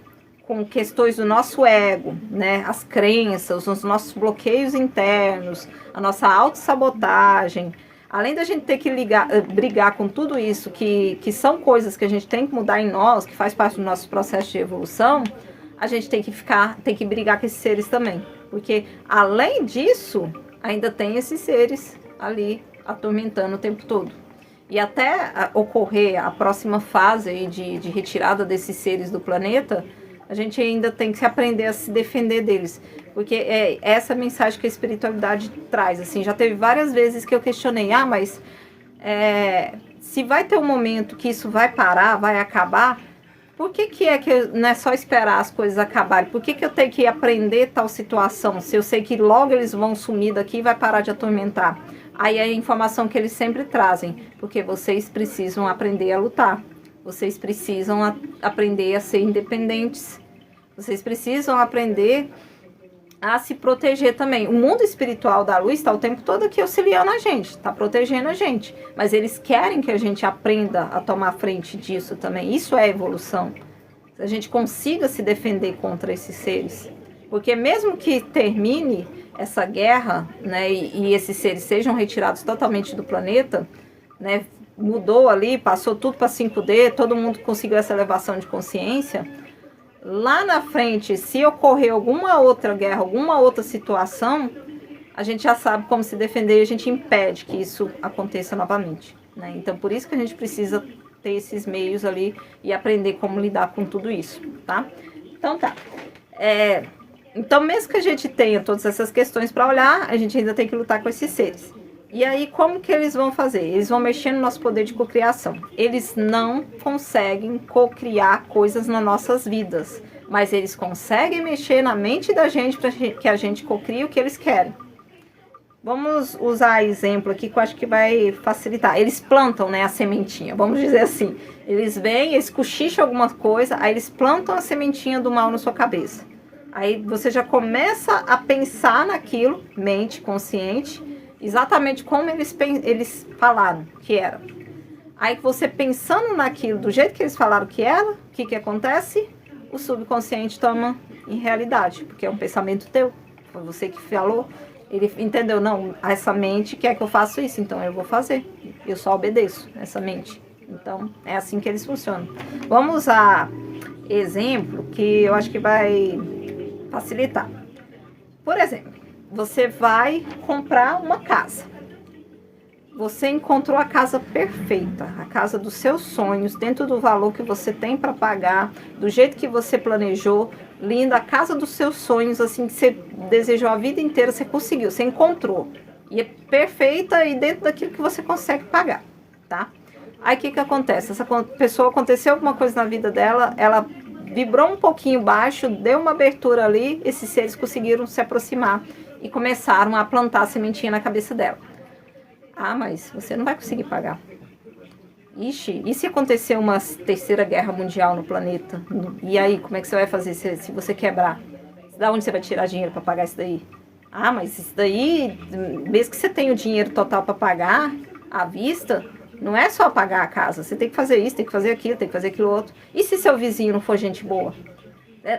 com questões do nosso ego, né, as crenças, os nossos bloqueios internos, a nossa autossabotagem, além da gente ter que brigar com tudo isso, que são coisas que a gente tem que mudar em nós, que faz parte do nosso processo de evolução, a gente tem que brigar com esses seres também. Porque, além disso, ainda tem esses seres ali atormentando o tempo todo. E até ocorrer a próxima fase aí de retirada desses seres do planeta, a gente ainda tem que aprender a se defender deles. Porque é essa mensagem que a espiritualidade traz. Assim, já teve várias vezes que eu questionei, mas se vai ter um momento que isso vai parar, vai acabar, por que não é só esperar as coisas acabarem? Por que eu tenho que aprender tal situação? Se eu sei que logo eles vão sumir daqui e vai parar de atormentar. Aí é a informação que eles sempre trazem. Porque vocês precisam aprender a lutar. Vocês precisam aprender a ser independentes. Vocês precisam aprender a se proteger também. O mundo espiritual da luz está o tempo todo aqui auxiliando a gente, está protegendo a gente. Mas eles querem que a gente aprenda a tomar frente disso também. Isso é evolução. A gente consiga se defender contra esses seres. Porque mesmo que termine essa guerra, né, e esses seres sejam retirados totalmente do planeta, né, mudou ali, passou tudo para 5D, todo mundo conseguiu essa elevação de consciência. Lá na frente, se ocorrer alguma outra guerra, alguma outra situação, a gente já sabe como se defender e a gente impede que isso aconteça novamente, né? Então, por isso que a gente precisa ter esses meios ali e aprender como lidar com tudo isso, tá? Então, tá. Então, mesmo que a gente tenha todas essas questões para olhar, a gente ainda tem que lutar com esses seres. E aí, como que eles vão fazer? Eles vão mexer no nosso poder de cocriação. Eles não conseguem cocriar coisas nas nossas vidas, mas eles conseguem mexer na mente da gente para que a gente cocrie o que eles querem. Vamos usar exemplo aqui que eu acho que vai facilitar. Eles plantam, né, a sementinha, vamos dizer assim. Eles vêm, eles cochicham alguma coisa, aí eles plantam a sementinha do mal na sua cabeça. Aí você já começa a pensar naquilo, mente consciente, exatamente como eles falaram que era. Aí você pensando naquilo, do jeito que eles falaram que era, o que acontece? O subconsciente toma em realidade, porque é um pensamento teu, foi você que falou. Ele entendeu, não, essa mente quer que eu faça isso, então eu vou fazer. Eu só obedeço essa mente. Então, é assim que eles funcionam. Vamos usar exemplo que eu acho que vai facilitar. Por exemplo, você vai comprar uma casa. Você encontrou a casa perfeita, a casa dos seus sonhos, dentro do valor que você tem para pagar, do jeito que você planejou, linda, a casa dos seus sonhos, assim, que você desejou a vida inteira, você conseguiu, você encontrou. E é perfeita e dentro daquilo que você consegue pagar, tá? Aí o que acontece? Essa pessoa, aconteceu alguma coisa na vida dela, ela vibrou um pouquinho baixo, deu uma abertura ali, esses seres conseguiram se aproximar e começaram a plantar a sementinha na cabeça dela. Ah, mas você não vai conseguir pagar. Ixi, e se acontecer uma terceira guerra mundial no planeta? E aí, como é que você vai fazer se você quebrar? Da onde você vai tirar dinheiro para pagar isso daí? Ah, mas isso daí, mesmo que você tenha o dinheiro total para pagar à vista, não é só pagar a casa. Você tem que fazer isso, tem que fazer aquilo, tem que fazer aquilo outro. E se seu vizinho não for gente boa?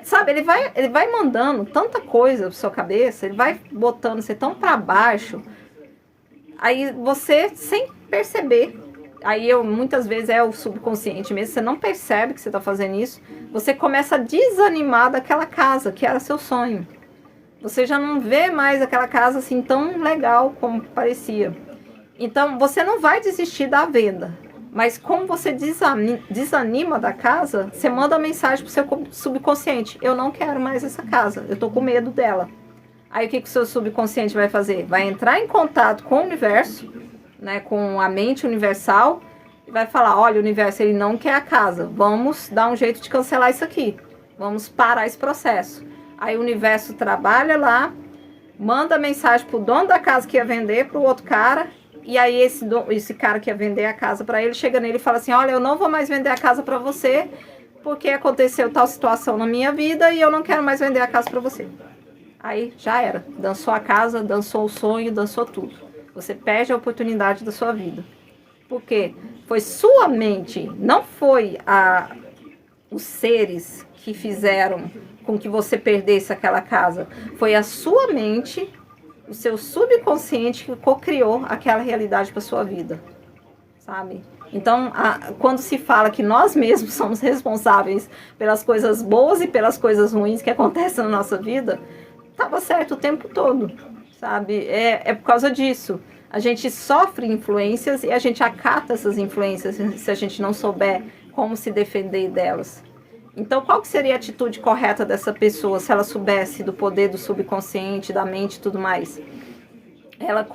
Sabe, ele vai mandando tanta coisa pra sua cabeça, ele vai botando você tão para baixo. Aí você, sem perceber, aí muitas vezes é o subconsciente mesmo, você não percebe que você está fazendo isso, você começa a desanimar daquela casa, que era seu sonho. Você já não vê mais aquela casa assim tão legal como parecia. Então, você não vai desistir da venda, mas como você desanima da casa, você manda uma mensagem para o seu subconsciente: eu não quero mais essa casa, eu estou com medo dela. Aí o que o seu subconsciente vai fazer? Vai entrar em contato com o universo, né, com a mente universal, e vai falar: olha, o universo, ele não quer a casa, vamos dar um jeito de cancelar isso aqui, vamos parar esse processo. Aí o universo trabalha lá, manda mensagem pro dono da casa que ia vender, pro outro cara, e aí esse cara que ia vender a casa para ele, chega nele e fala assim, olha, eu não vou mais vender a casa para você, porque aconteceu tal situação na minha vida e eu não quero mais vender a casa para você. Aí já era, dançou a casa, dançou o sonho, dançou tudo. Você perde a oportunidade da sua vida. Porque foi sua mente, não foi os seres que fizeram com que você perdesse aquela casa. Foi a sua mente, o seu subconsciente que cocriou aquela realidade para sua vida, sabe? Então, quando se fala que nós mesmos somos responsáveis pelas coisas boas e pelas coisas ruins que acontecem na nossa vida, estava certo o tempo todo, sabe? É por causa disso. A gente sofre influências e a gente acata essas influências se a gente não souber como se defender delas. Então, qual que seria a atitude correta dessa pessoa se ela soubesse do poder do subconsciente, da mente e tudo mais? Ela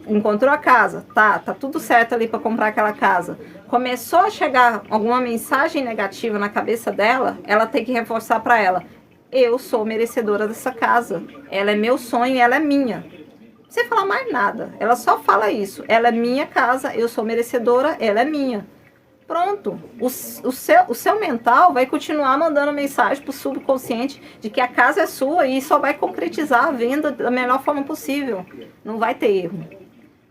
encontrou a casa, tá tudo certo ali para comprar aquela casa. Começou a chegar alguma mensagem negativa na cabeça dela, ela tem que reforçar para ela: eu sou merecedora dessa casa, ela é meu sonho, ela é minha. Sem falar mais nada, ela só fala isso: ela é minha casa, eu sou merecedora, ela é minha. Pronto, o seu mental vai continuar mandando mensagem para o subconsciente de que a casa é sua e só vai concretizar a venda da melhor forma possível. Não vai ter erro.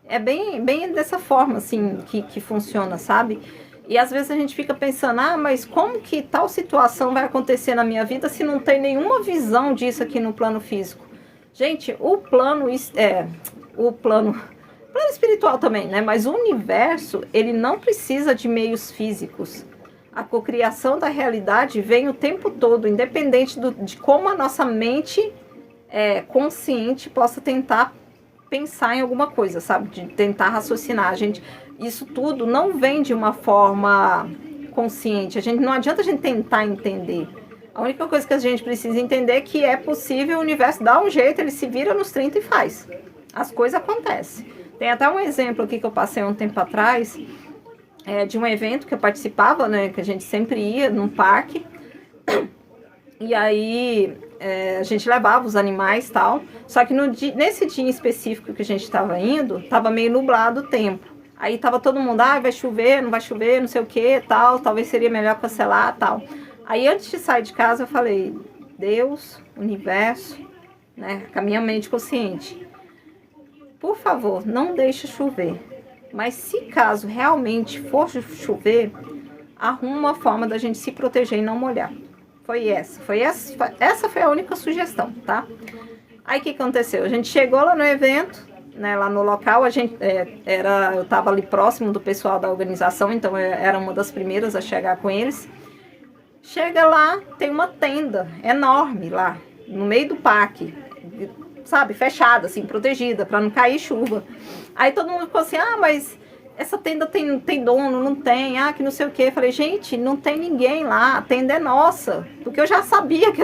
É bem dessa forma assim que funciona, sabe? E às vezes a gente fica pensando, mas como que tal situação vai acontecer na minha vida se não tem nenhuma visão disso aqui no plano físico? Gente, o plano espiritual também, né? Mas o universo, ele não precisa de meios físicos. A cocriação da realidade vem o tempo todo, independente de como a nossa mente consciente possa tentar pensar em alguma coisa, sabe? De tentar raciocinar. Isso tudo não vem de uma forma consciente. Não adianta a gente tentar entender. A única coisa que a gente precisa entender é que é possível, o universo dá um jeito, ele se vira nos 30 e faz. As coisas acontecem. Tem até um exemplo aqui que eu passei um tempo atrás, de um evento que eu participava, né, que a gente sempre ia num parque, e aí a gente levava os animais e tal, só que nesse dia específico que a gente estava indo, estava meio nublado o tempo. Aí estava todo mundo, vai chover, não vai chover, não sei o que, tal, talvez seria melhor cancelar, tal. Aí antes de sair de casa eu falei: Deus, universo, né, com a minha mente consciente, por favor, não deixe chover. Mas se caso realmente for chover, arruma uma forma da gente se proteger e não molhar. Essa foi a única sugestão, tá? Aí o que aconteceu? A gente chegou lá no evento, né, lá no local, eu estava ali próximo do pessoal da organização, então eu era uma das primeiras a chegar com eles. Chega lá, tem uma tenda enorme lá, no meio do parque, sabe, fechada, assim, protegida, para não cair chuva. Aí todo mundo ficou assim: mas essa tenda tem dono, não tem, que não sei o quê. Eu falei: gente, não tem ninguém lá, a tenda é nossa. Porque eu já sabia que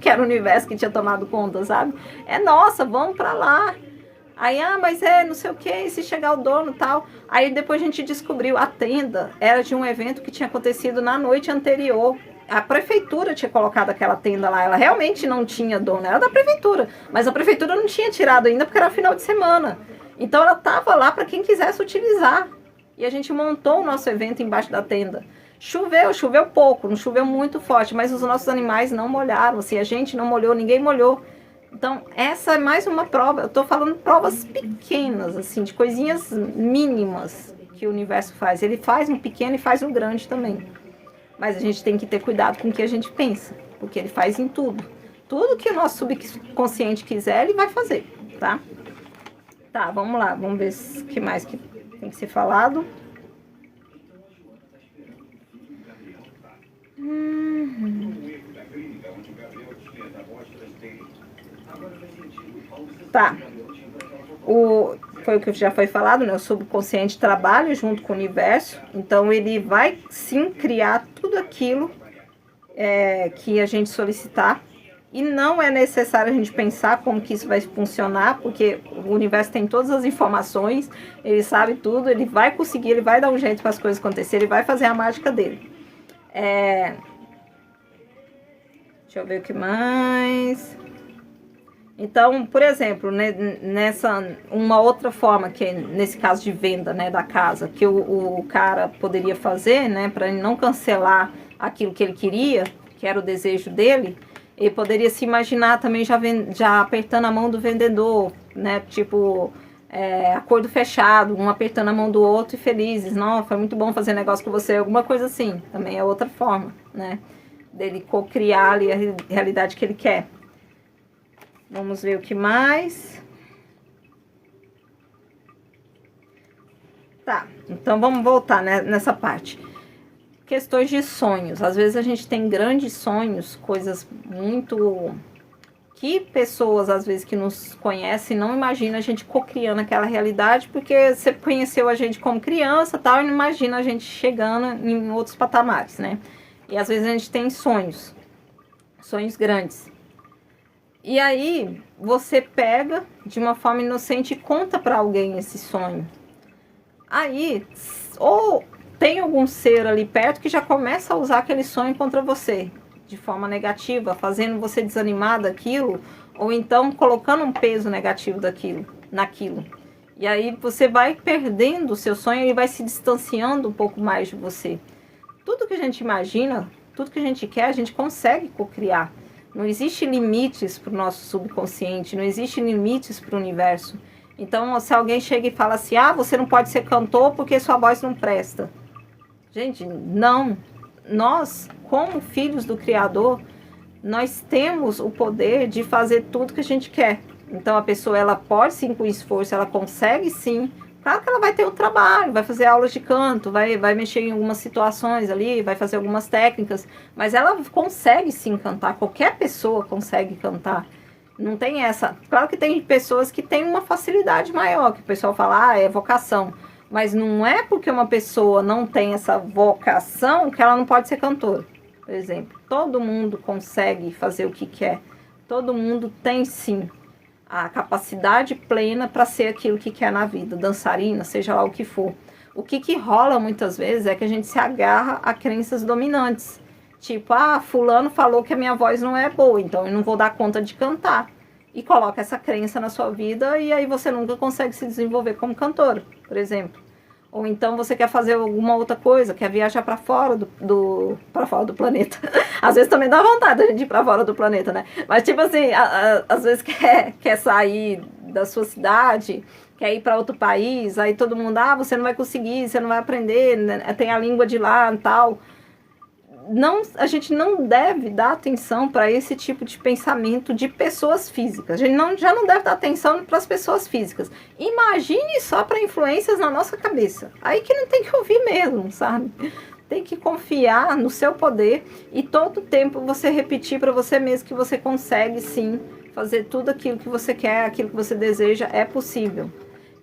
era o universo que tinha tomado conta, sabe? É nossa, vamos para lá. Aí, mas não sei o quê, se chegar o dono e tal. Aí depois a gente descobriu, a tenda era de um evento que tinha acontecido na noite anterior. A prefeitura tinha colocado aquela tenda lá, ela realmente não tinha dono, era da prefeitura, mas a prefeitura não tinha tirado ainda porque era final de semana. Então ela estava lá para quem quisesse utilizar. E a gente montou o nosso evento embaixo da tenda. Choveu pouco, não choveu muito forte, mas os nossos animais não molharam, assim, a gente não molhou, ninguém molhou. Então essa é mais uma prova, eu estou falando provas pequenas, assim, de coisinhas mínimas que o universo faz. Ele faz um pequeno e faz um grande também. Mas a gente tem que ter cuidado com o que a gente pensa, porque ele faz em tudo. Tudo que o nosso subconsciente quiser, ele vai fazer, tá? Tá, vamos lá, vamos ver o que mais que tem que ser falado. Tá. Foi o que já foi falado, né? O subconsciente trabalha junto com o universo, então ele vai sim criar tudo aquilo que a gente solicitar, e não é necessário a gente pensar como que isso vai funcionar, porque o universo tem todas as informações, ele sabe tudo, ele vai conseguir, ele vai dar um jeito para as coisas acontecerem, ele vai fazer a mágica dele. Deixa eu ver o que mais. Então, por exemplo, né, nessa uma outra forma, que é nesse caso de venda, né, da casa, que o cara poderia fazer, né, para ele não cancelar aquilo que ele queria, que era o desejo dele, ele poderia se imaginar também já apertando a mão do vendedor, né, tipo, acordo fechado, um apertando a mão do outro e felizes. Não, foi muito bom fazer negócio com você, alguma coisa assim. Também é outra forma, né, dele co-criar ali a realidade que ele quer. Vamos ver o que mais. Tá, então vamos voltar, né, nessa parte. Questões de sonhos. Às vezes a gente tem grandes sonhos, coisas muito... que pessoas, às vezes, que nos conhecem, não imaginam a gente co-criando aquela realidade, porque você conheceu a gente como criança, tal, e não imagina a gente chegando em outros patamares, né? E às vezes a gente tem sonhos grandes. E aí, você pega de uma forma inocente e conta para alguém esse sonho. Aí, ou tem algum ser ali perto que já começa a usar aquele sonho contra você, de forma negativa, fazendo você desanimar daquilo, ou então colocando um peso negativo naquilo. E aí você vai perdendo o seu sonho e vai se distanciando um pouco mais de você. Tudo que a gente imagina, tudo que a gente quer, a gente consegue co-criar. Não existe limites para o nosso subconsciente, não existe limites para o universo. Então, se alguém chega e fala assim, você não pode ser cantor porque sua voz não presta. Gente, não. Nós, como filhos do Criador, nós temos o poder de fazer tudo que a gente quer. Então, a pessoa, ela pode sim, com esforço, ela consegue sim. Claro que ela vai ter um trabalho, vai fazer aulas de canto, vai mexer em algumas situações ali, vai fazer algumas técnicas, mas ela consegue sim cantar, qualquer pessoa consegue cantar. Não tem essa. Claro que tem pessoas que têm uma facilidade maior, que o pessoal fala, é vocação. Mas não é porque uma pessoa não tem essa vocação que ela não pode ser cantora, por exemplo. Todo mundo consegue fazer o que quer. Todo mundo tem sim a capacidade plena para ser aquilo que quer na vida, dançarina, seja lá o que for. O que rola muitas vezes é que a gente se agarra a crenças dominantes. Tipo, fulano falou que a minha voz não é boa, então eu não vou dar conta de cantar. E coloca essa crença na sua vida e aí você nunca consegue se desenvolver como cantora, por exemplo. Ou então você quer fazer alguma outra coisa, quer viajar para fora para fora do planeta. Às vezes também dá vontade de ir para fora do planeta, né? Mas tipo assim, às vezes quer sair da sua cidade, quer ir para outro país, aí todo mundo, você não vai conseguir, você não vai aprender, né? Tem a língua de lá e tal. Não, a gente não deve dar atenção para esse tipo de pensamento de pessoas físicas. A gente já não deve dar atenção para as pessoas físicas. Imagine só para influências na nossa cabeça. Aí que não tem que ouvir mesmo, sabe? Tem que confiar no seu poder e todo tempo você repetir para você mesmo que você consegue sim fazer tudo aquilo que você quer, aquilo que você deseja, é possível.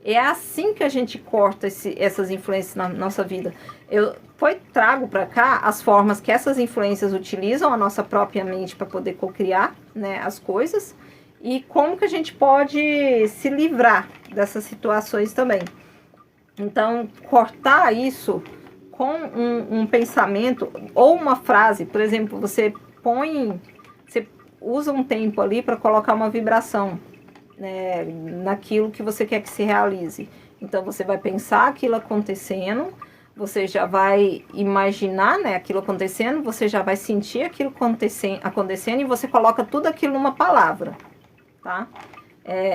É assim que a gente corta essas influências na nossa vida. Eu trago para cá as formas que essas influências utilizam a nossa própria mente para poder cocriar, né, as coisas, e como que a gente pode se livrar dessas situações também. Então, cortar isso com um pensamento ou uma frase, por exemplo, você usa um tempo ali para colocar uma vibração, né, naquilo que você quer que se realize. Então você vai pensar aquilo acontecendo, você já vai imaginar, né, aquilo acontecendo, você já vai sentir aquilo acontecendo e você coloca tudo aquilo numa palavra, tá?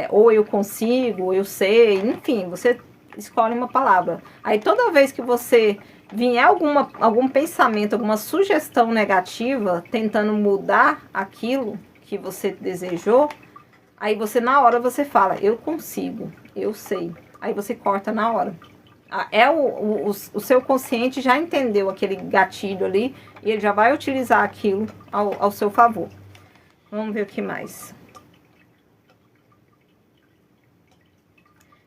Ou eu consigo, ou eu sei, enfim, você escolhe uma palavra. Aí toda vez que você vier algum pensamento, alguma sugestão negativa, tentando mudar aquilo que você desejou, aí você, na hora, você fala, eu consigo, eu sei. Aí você corta na hora. O seu consciente já entendeu aquele gatilho ali e ele já vai utilizar aquilo ao seu favor. Vamos ver o que mais.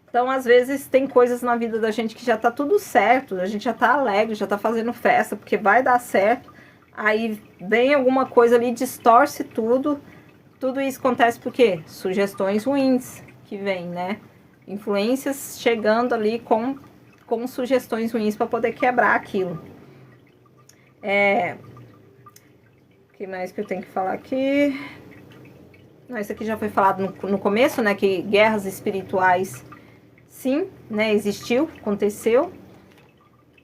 Então, às vezes, tem coisas na vida da gente que já tá tudo certo, a gente já tá alegre, já tá fazendo festa, porque vai dar certo. Aí vem alguma coisa ali, distorce tudo. Tudo isso acontece por quê? Sugestões ruins que vêm, né? Influências chegando ali com sugestões ruins para poder quebrar aquilo. O que mais que eu tenho que falar aqui? Isso aqui já foi falado no começo, né? Que guerras espirituais, sim, né? Existiu, aconteceu.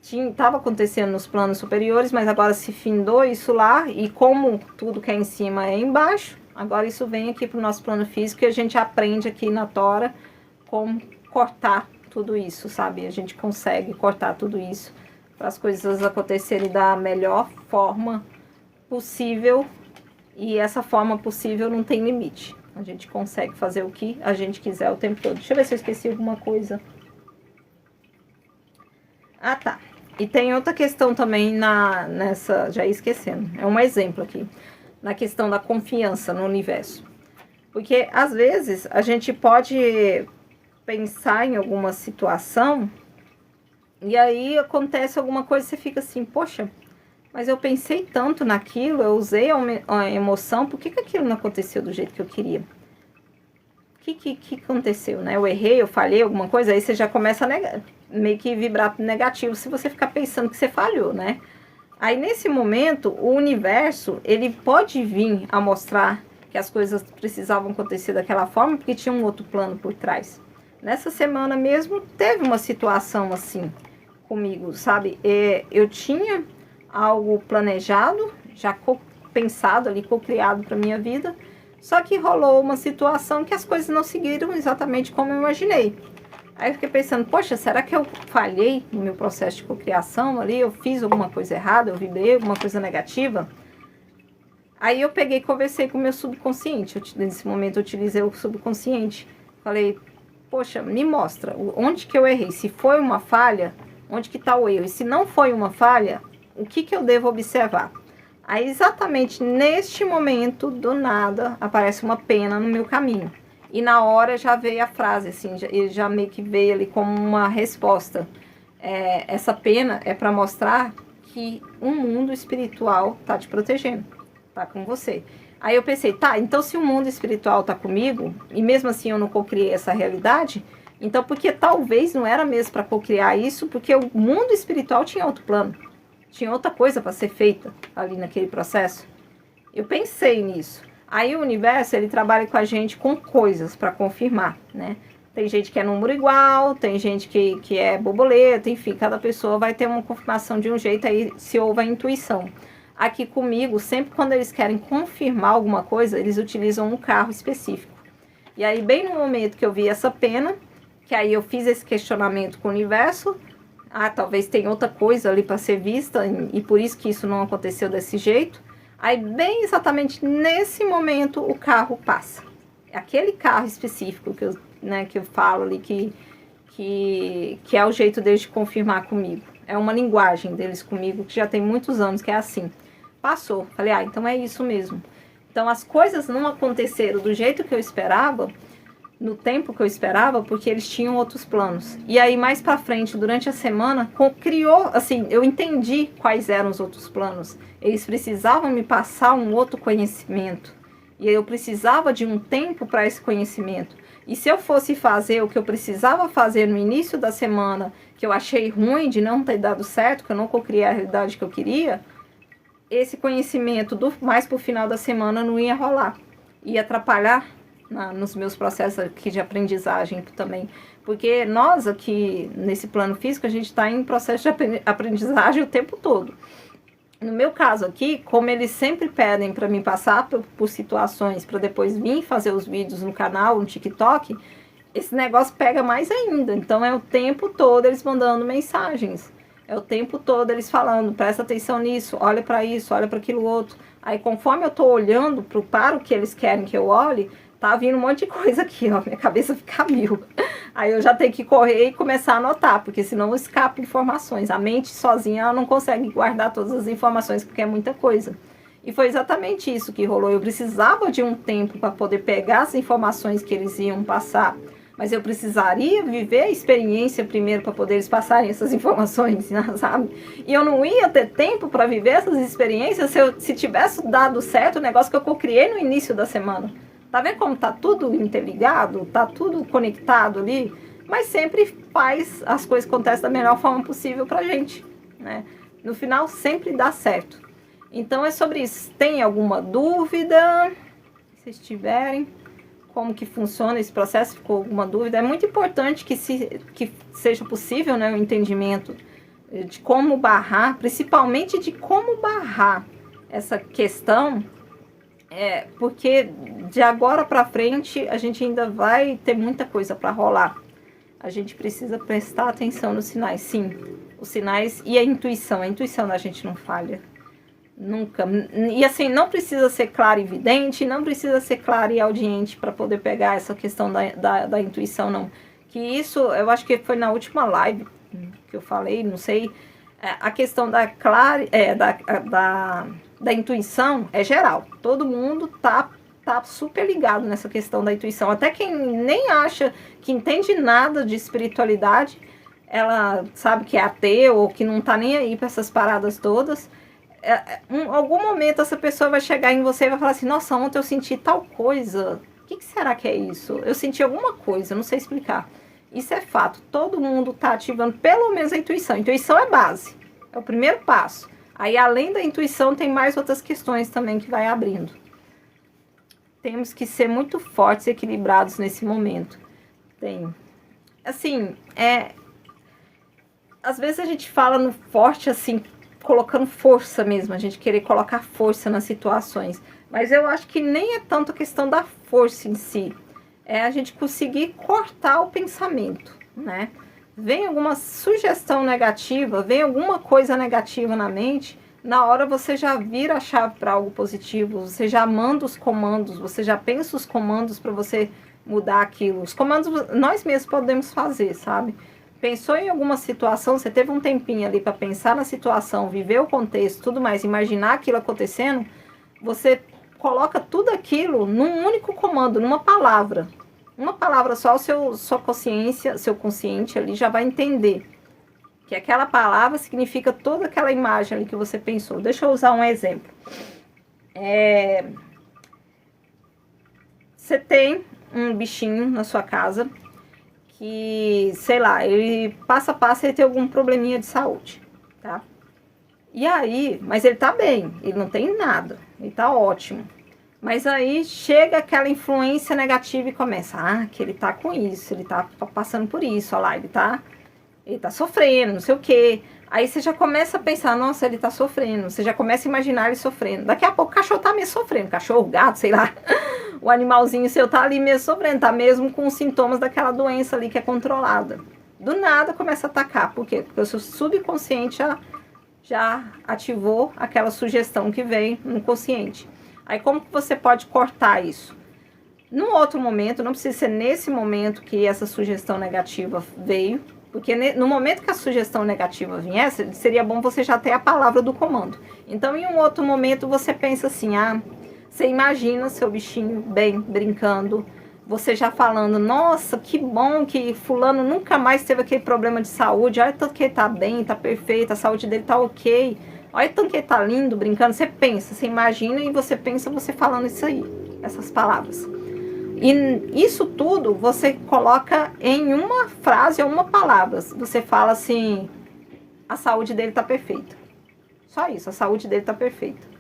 Estava acontecendo nos planos superiores, mas agora se findou isso lá. E como tudo que é em cima é embaixo, agora isso vem aqui para o nosso plano físico e a gente aprende aqui na Tora como cortar tudo isso, sabe? A gente consegue cortar tudo isso para as coisas acontecerem da melhor forma possível. E essa forma possível não tem limite. A gente consegue fazer o que a gente quiser o tempo todo. Deixa eu ver se eu esqueci alguma coisa. Ah, tá. E tem outra questão também nessa... Já ia esquecendo. É um exemplo aqui. Na questão da confiança no universo. Porque, às vezes, a gente pode pensar em alguma situação e aí acontece alguma coisa e você fica assim, poxa, mas eu pensei tanto naquilo, eu usei a emoção, por que aquilo não aconteceu do jeito que eu queria? O que aconteceu, né? Eu errei, eu falhei alguma coisa, aí você já começa a meio que vibrar negativo se você ficar pensando que você falhou, né? Aí nesse momento, o universo, ele pode vir a mostrar que as coisas precisavam acontecer daquela forma, porque tinha um outro plano por trás. Nessa semana mesmo, teve uma situação assim comigo, sabe? Eu tinha algo planejado, já pensado ali, co-criado para minha vida, só que rolou uma situação que as coisas não seguiram exatamente como eu imaginei. Aí eu fiquei pensando, poxa, será que eu falhei no meu processo de cocriação ali? Eu fiz alguma coisa errada? Eu vibrei alguma coisa negativa? Aí eu peguei e conversei com o meu subconsciente. Nesse momento eu utilizei o subconsciente. Falei, poxa, me mostra onde que eu errei. Se foi uma falha, onde que está o erro? E se não foi uma falha, o que eu devo observar? Aí exatamente neste momento, do nada, aparece uma pena no meu caminho. E na hora já veio a frase, assim, já meio que veio ali como uma resposta. Essa pena é para mostrar que um mundo espiritual está te protegendo, tá com você. Aí eu pensei, tá, então se o mundo espiritual tá comigo, e mesmo assim eu não cocriei essa realidade, então porque talvez não era mesmo para cocriar isso, porque o mundo espiritual tinha outro plano, tinha outra coisa para ser feita ali naquele processo. Eu pensei nisso. Aí o universo, ele trabalha com a gente com coisas para confirmar, né? Tem gente que é número igual, tem gente que é borboleta, enfim, cada pessoa vai ter uma confirmação de um jeito, aí se houve a intuição. Aqui comigo, sempre quando eles querem confirmar alguma coisa, eles utilizam um carro específico. E aí, bem no momento que eu vi essa pena, que aí eu fiz esse questionamento com o universo, talvez tenha outra coisa ali para ser vista, e por isso que isso não aconteceu desse jeito. Aí, bem exatamente nesse momento, o carro passa. Aquele carro específico que eu falo ali, que é o jeito deles de confirmar comigo. É uma linguagem deles comigo, que já tem muitos anos, que é assim. Passou. Falei, então é isso mesmo. Então, as coisas não aconteceram do jeito que eu esperava, no tempo que eu esperava, porque eles tinham outros planos. E aí, mais pra frente, durante a semana, criou, assim, eu entendi quais eram os outros planos. Eles precisavam me passar um outro conhecimento. E eu precisava de um tempo para esse conhecimento. E se eu fosse fazer o que eu precisava fazer no início da semana, que eu achei ruim de não ter dado certo, que eu não cocriei a realidade que eu queria, esse conhecimento mais pro final da semana não ia rolar. Ia atrapalhar nos meus processos aqui de aprendizagem também. Porque nós aqui, nesse plano físico, a gente está em processo de aprendizagem o tempo todo. No meu caso aqui, como eles sempre pedem para mim passar por situações para depois vir fazer os vídeos no canal, no TikTok, esse negócio pega mais ainda. Então é o tempo todo eles mandando mensagens. É o tempo todo eles falando, presta atenção nisso, olha para isso, olha para aquilo outro. Aí conforme eu estou olhando para o que eles querem que eu olhe, tá vindo um monte de coisa aqui, ó, minha cabeça fica mil. Aí eu já tenho que correr e começar a anotar, porque senão escapa informações. A mente sozinha, ela não consegue guardar todas as informações, porque é muita coisa. E foi exatamente isso que rolou. Eu precisava de um tempo para poder pegar as informações que eles iam passar, mas eu precisaria viver a experiência primeiro para poder eles passarem essas informações, sabe? E eu não ia ter tempo para viver essas experiências se tivesse dado certo o negócio que eu criei no início da semana. Tá vendo como tá tudo interligado? Tá tudo conectado ali? Mas sempre faz as coisas acontecem da melhor forma possível pra gente, né? No final sempre dá certo. Então é sobre isso. Tem alguma dúvida? vocês tiverem. Como que funciona esse processo, ficou alguma dúvida? É muito importante que seja possível, né, o entendimento de como barrar, principalmente de como barrar essa questão, porque de agora para frente a gente ainda vai ter muita coisa para rolar. A gente precisa prestar atenção nos sinais, sim. Os sinais e a intuição da gente não falha. Nunca. E assim, não precisa ser claro e evidente, não precisa ser claro e audiente para poder pegar essa questão da intuição, não. Que isso, eu acho que foi na última live que eu falei, não sei. A questão da intuição é geral. Todo mundo tá super ligado nessa questão da intuição. Até quem nem acha que entende nada de espiritualidade, ela sabe que é ateu ou que não tá nem aí para essas paradas todas. Em algum momento essa pessoa vai chegar em você e vai falar assim, nossa, ontem eu senti tal coisa, o que será que é isso? Eu senti alguma coisa, não sei explicar. Isso é fato, todo mundo está ativando pelo menos a intuição. A intuição é base, é o primeiro passo. Aí além da intuição tem mais outras questões também que vai abrindo. Temos que ser muito fortes e equilibrados nesse momento. Assim, às vezes a gente fala no forte assim, colocando força mesmo, a gente querer colocar força nas situações. Mas eu acho que nem é tanto a questão da força em si. É a gente conseguir cortar o pensamento, né? Vem alguma sugestão negativa, vem alguma coisa negativa na mente, na hora você já vira a chave para algo positivo, você já manda os comandos, você já pensa os comandos para você mudar aquilo. Os comandos nós mesmos podemos fazer, sabe? Pensou em alguma situação, você teve um tempinho ali para pensar na situação, viver o contexto, tudo mais, imaginar aquilo acontecendo, você coloca tudo aquilo num único comando, numa palavra. Uma palavra só, sua consciência, seu consciente ali já vai entender que aquela palavra significa toda aquela imagem ali que você pensou. Deixa eu usar um exemplo. Você tem um bichinho na sua casa que, sei lá, ele passa a passo ele tem algum probleminha de saúde, tá? E aí, mas ele tá bem, ele não tem nada, ele tá ótimo. Mas aí chega aquela influência negativa e começa, que ele tá com isso, ele tá passando por isso, olha lá, ele tá sofrendo, não sei o quê. Aí você já começa a pensar, nossa, ele tá sofrendo, você já começa a imaginar ele sofrendo. Daqui a pouco o cachorro tá mesmo sofrendo, cachorro, gato, sei lá. O animalzinho seu tá ali mesmo sofrendo, tá mesmo com os sintomas daquela doença ali que é controlada. Do nada começa a atacar. Por quê? Porque o seu subconsciente já ativou aquela sugestão que vem no consciente. Aí como que você pode cortar isso? Num outro momento, não precisa ser nesse momento que essa sugestão negativa veio, porque no momento que a sugestão negativa viesse, seria bom você já ter a palavra do comando. Então, em um outro momento, você pensa assim, você imagina seu bichinho bem, brincando, você já falando, nossa, que bom que fulano nunca mais teve aquele problema de saúde, olha tanto que ele tá bem, tá perfeito, a saúde dele tá ok, olha tanto que ele tá lindo, brincando, você pensa, você imagina e você pensa você falando isso aí, essas palavras. E isso tudo você coloca em uma frase ou uma palavra, você fala assim, a saúde dele tá perfeita, só isso, a saúde dele tá perfeita.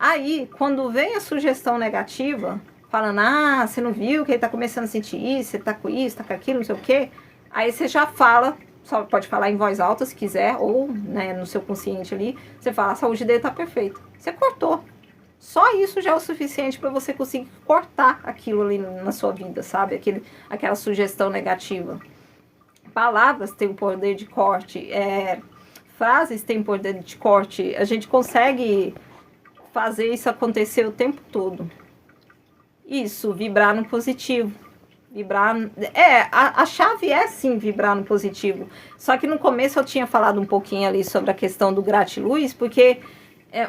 Aí, quando vem a sugestão negativa, falando, você não viu que ele tá começando a sentir isso, você tá com isso, tá com aquilo, não sei o quê. Aí você já fala, só pode falar em voz alta se quiser, ou né, no seu consciente ali, você fala, a saúde dele tá perfeita. Você cortou. Só isso já é o suficiente para você conseguir cortar aquilo ali na sua vida, sabe? Aquela sugestão negativa. Palavras têm o poder de corte, frases têm poder de corte. A gente consegue fazer isso acontecer o tempo todo. Isso, vibrar no positivo. Vibrar... a chave é sim vibrar no positivo. Só que no começo eu tinha falado um pouquinho ali sobre a questão do gratiluz, porque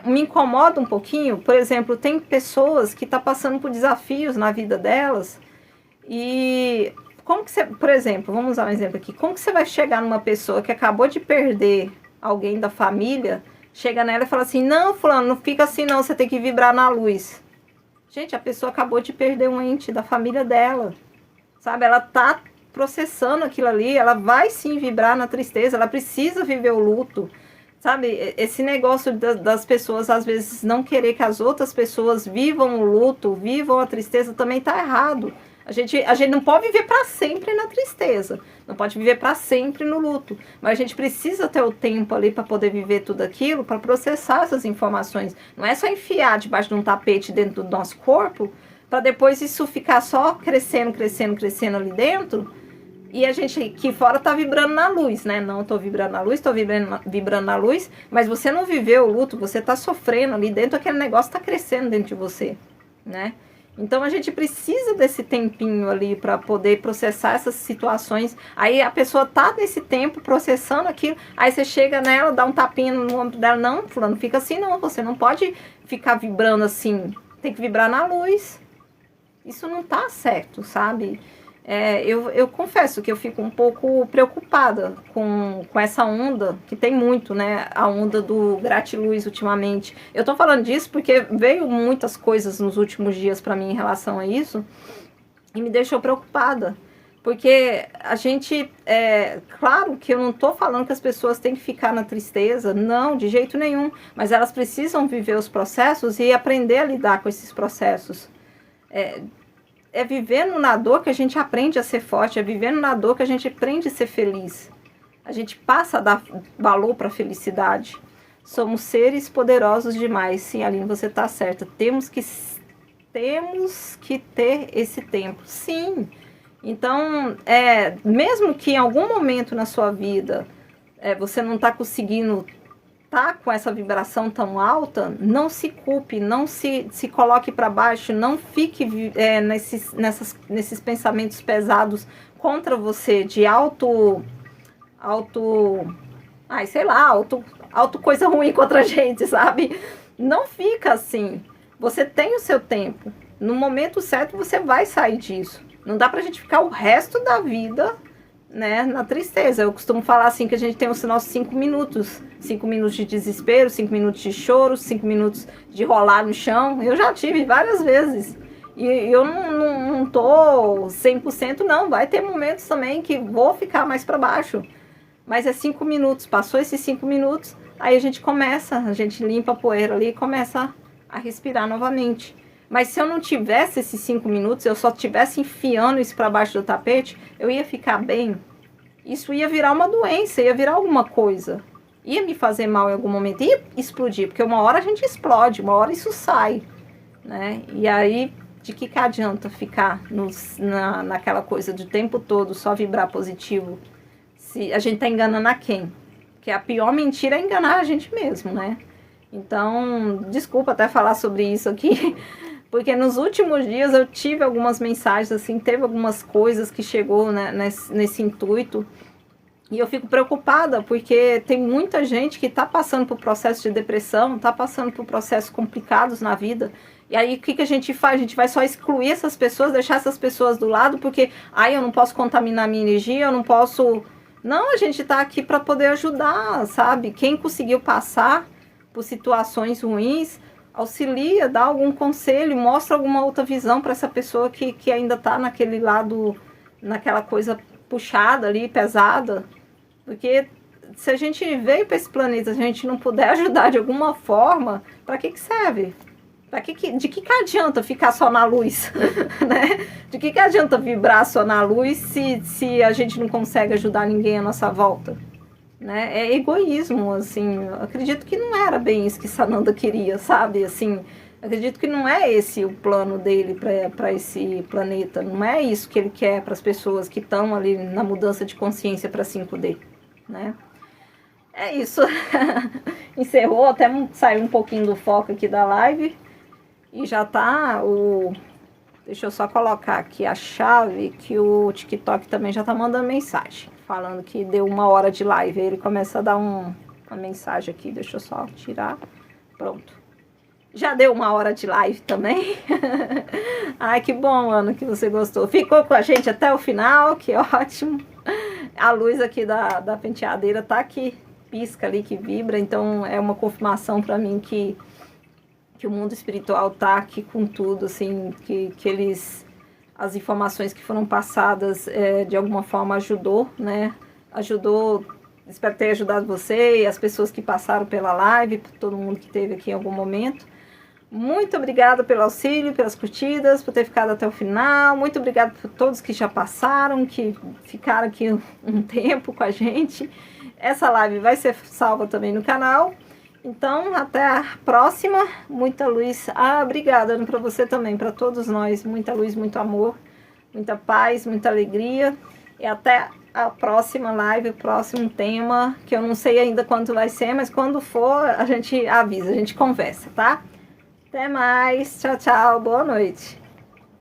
me incomoda um pouquinho. Por exemplo, tem pessoas que estão passando por desafios na vida delas e como que você, por exemplo, vamos usar um exemplo aqui, como que você vai chegar numa pessoa que acabou de perder alguém da família, chega nela e fala assim, não, fulano, não fica assim não, você tem que vibrar na luz. Gente, a pessoa acabou de perder um ente da família dela, sabe? Ela tá processando aquilo ali, ela vai sim vibrar na tristeza, ela precisa viver o luto. Sabe, esse negócio das pessoas, às vezes, não querer que as outras pessoas vivam o luto, vivam a tristeza, também está errado. A gente não pode viver para sempre na tristeza, não pode viver para sempre no luto, mas a gente precisa ter o tempo ali para poder viver tudo aquilo, para processar essas informações. Não é só enfiar debaixo de um tapete dentro do nosso corpo, para depois isso ficar só crescendo, crescendo, crescendo ali dentro, e a gente aqui fora tá vibrando na luz, né? Não tô vibrando na luz, tô vibrando na luz, mas você não viveu o luto, você tá sofrendo ali dentro, aquele negócio tá crescendo dentro de você, né? Então a gente precisa desse tempinho ali para poder processar essas situações. Aí a pessoa tá nesse tempo processando aquilo, aí você chega nela, dá um tapinha no ombro dela, não, fulano, fica assim não, você não pode ficar vibrando assim, tem que vibrar na luz. Isso não tá certo, sabe? Eu confesso que eu fico um pouco preocupada com essa onda, que tem muito, né? A onda do gratiluz ultimamente. Eu tô falando disso porque veio muitas coisas nos últimos dias para mim em relação a isso e me deixou preocupada. Porque a gente, claro que eu não tô falando que as pessoas têm que ficar na tristeza, não, de jeito nenhum. Mas elas precisam viver os processos e aprender a lidar com esses processos. É vivendo na dor que a gente aprende a ser forte, é vivendo na dor que a gente aprende a ser feliz. A gente passa a dar valor para a felicidade. Somos seres poderosos demais. Sim, Aline, você está certa. Temos que ter esse tempo. Sim. Então, mesmo que em algum momento na sua vida você não está conseguindo tá com essa vibração tão alta, não se culpe, não se coloque para baixo, não fique nesses pensamentos pesados contra você, de auto coisa ruim contra a gente, sabe? Não fica assim. Você tem o seu tempo. No momento certo você vai sair disso. Não dá pra gente ficar o resto da vida, né, na tristeza. Eu costumo falar assim que a gente tem os nossos 5 minutos. 5 minutos de desespero, 5 minutos de choro, 5 minutos de rolar no chão. Eu já tive várias vezes. E eu não tô 100% não. Vai ter momentos também que vou ficar mais para baixo. Mas é 5 minutos. Passou esses 5 minutos, aí a gente limpa a poeira ali e começa a respirar novamente. Mas se eu não tivesse esses 5 minutos, eu só estivesse enfiando isso para baixo do tapete, eu ia ficar bem. Isso ia virar uma doença, ia virar alguma coisa. Ia me fazer mal em algum momento, ia explodir, porque uma hora a gente explode, uma hora isso sai, né? E aí, de que adianta ficar naquela coisa do tempo todo, só vibrar positivo, se a gente tá enganando a quem? Porque a pior mentira é enganar a gente mesmo, né? Então, desculpa até falar sobre isso aqui, porque nos últimos dias eu tive algumas mensagens, assim, teve algumas coisas que chegou, né, nesse intuito. E eu fico preocupada, porque tem muita gente que está passando por processo de depressão, está passando por processos complicados na vida. E aí, o que a gente faz? A gente vai só excluir essas pessoas, deixar essas pessoas do lado, porque, eu não posso contaminar minha energia, eu não posso... Não, a gente está aqui para poder ajudar, sabe? Quem conseguiu passar por situações ruins, auxilia, dá algum conselho, mostra alguma outra visão para essa pessoa que ainda está naquele lado, naquela coisa puxada ali, pesada. Porque se a gente veio para esse planeta, se a gente não puder ajudar de alguma forma, para que serve? De que adianta ficar só na luz? Né? De que adianta vibrar só na luz se a gente não consegue ajudar ninguém à nossa volta? Né? É egoísmo, assim. Eu acredito que não era bem isso que Sananda queria, sabe? Assim, acredito que não é esse o plano dele para esse planeta. Não é isso que ele quer para as pessoas que estão ali na mudança de consciência para 5D, né? É isso. Encerrou, até saiu um pouquinho do foco aqui da live. E já tá Deixa eu só colocar aqui a chave, que o TikTok também já tá mandando mensagem, falando que deu 1 hora de live. Aí ele começa a dar uma mensagem aqui, deixa eu só tirar. Pronto. Já deu 1 hora de live também. Ai, que bom, Ana, que você gostou. Ficou com a gente até o final, que ótimo. A luz aqui da penteadeira tá aqui, pisca ali, que vibra. Então é uma confirmação para mim que o mundo espiritual tá aqui com tudo, assim, que as informações que foram passadas de alguma forma ajudou, né? Ajudou Espero ter ajudado você e as pessoas que passaram pela live, por todo mundo que esteve aqui em algum momento. Muito obrigada pelo auxílio, pelas curtidas, por ter ficado até o final. Muito obrigada por todos que já passaram, que ficaram aqui um tempo com a gente. Essa live vai ser salva também no canal. Então, até a próxima. Muita luz. Obrigada, Ana, para você também, para todos nós. Muita luz, muito amor, muita paz, muita alegria. E até a próxima live, o próximo tema, que eu não sei ainda quando vai ser, mas quando for, a gente avisa, a gente conversa, tá? Até mais. Tchau, tchau. Boa noite.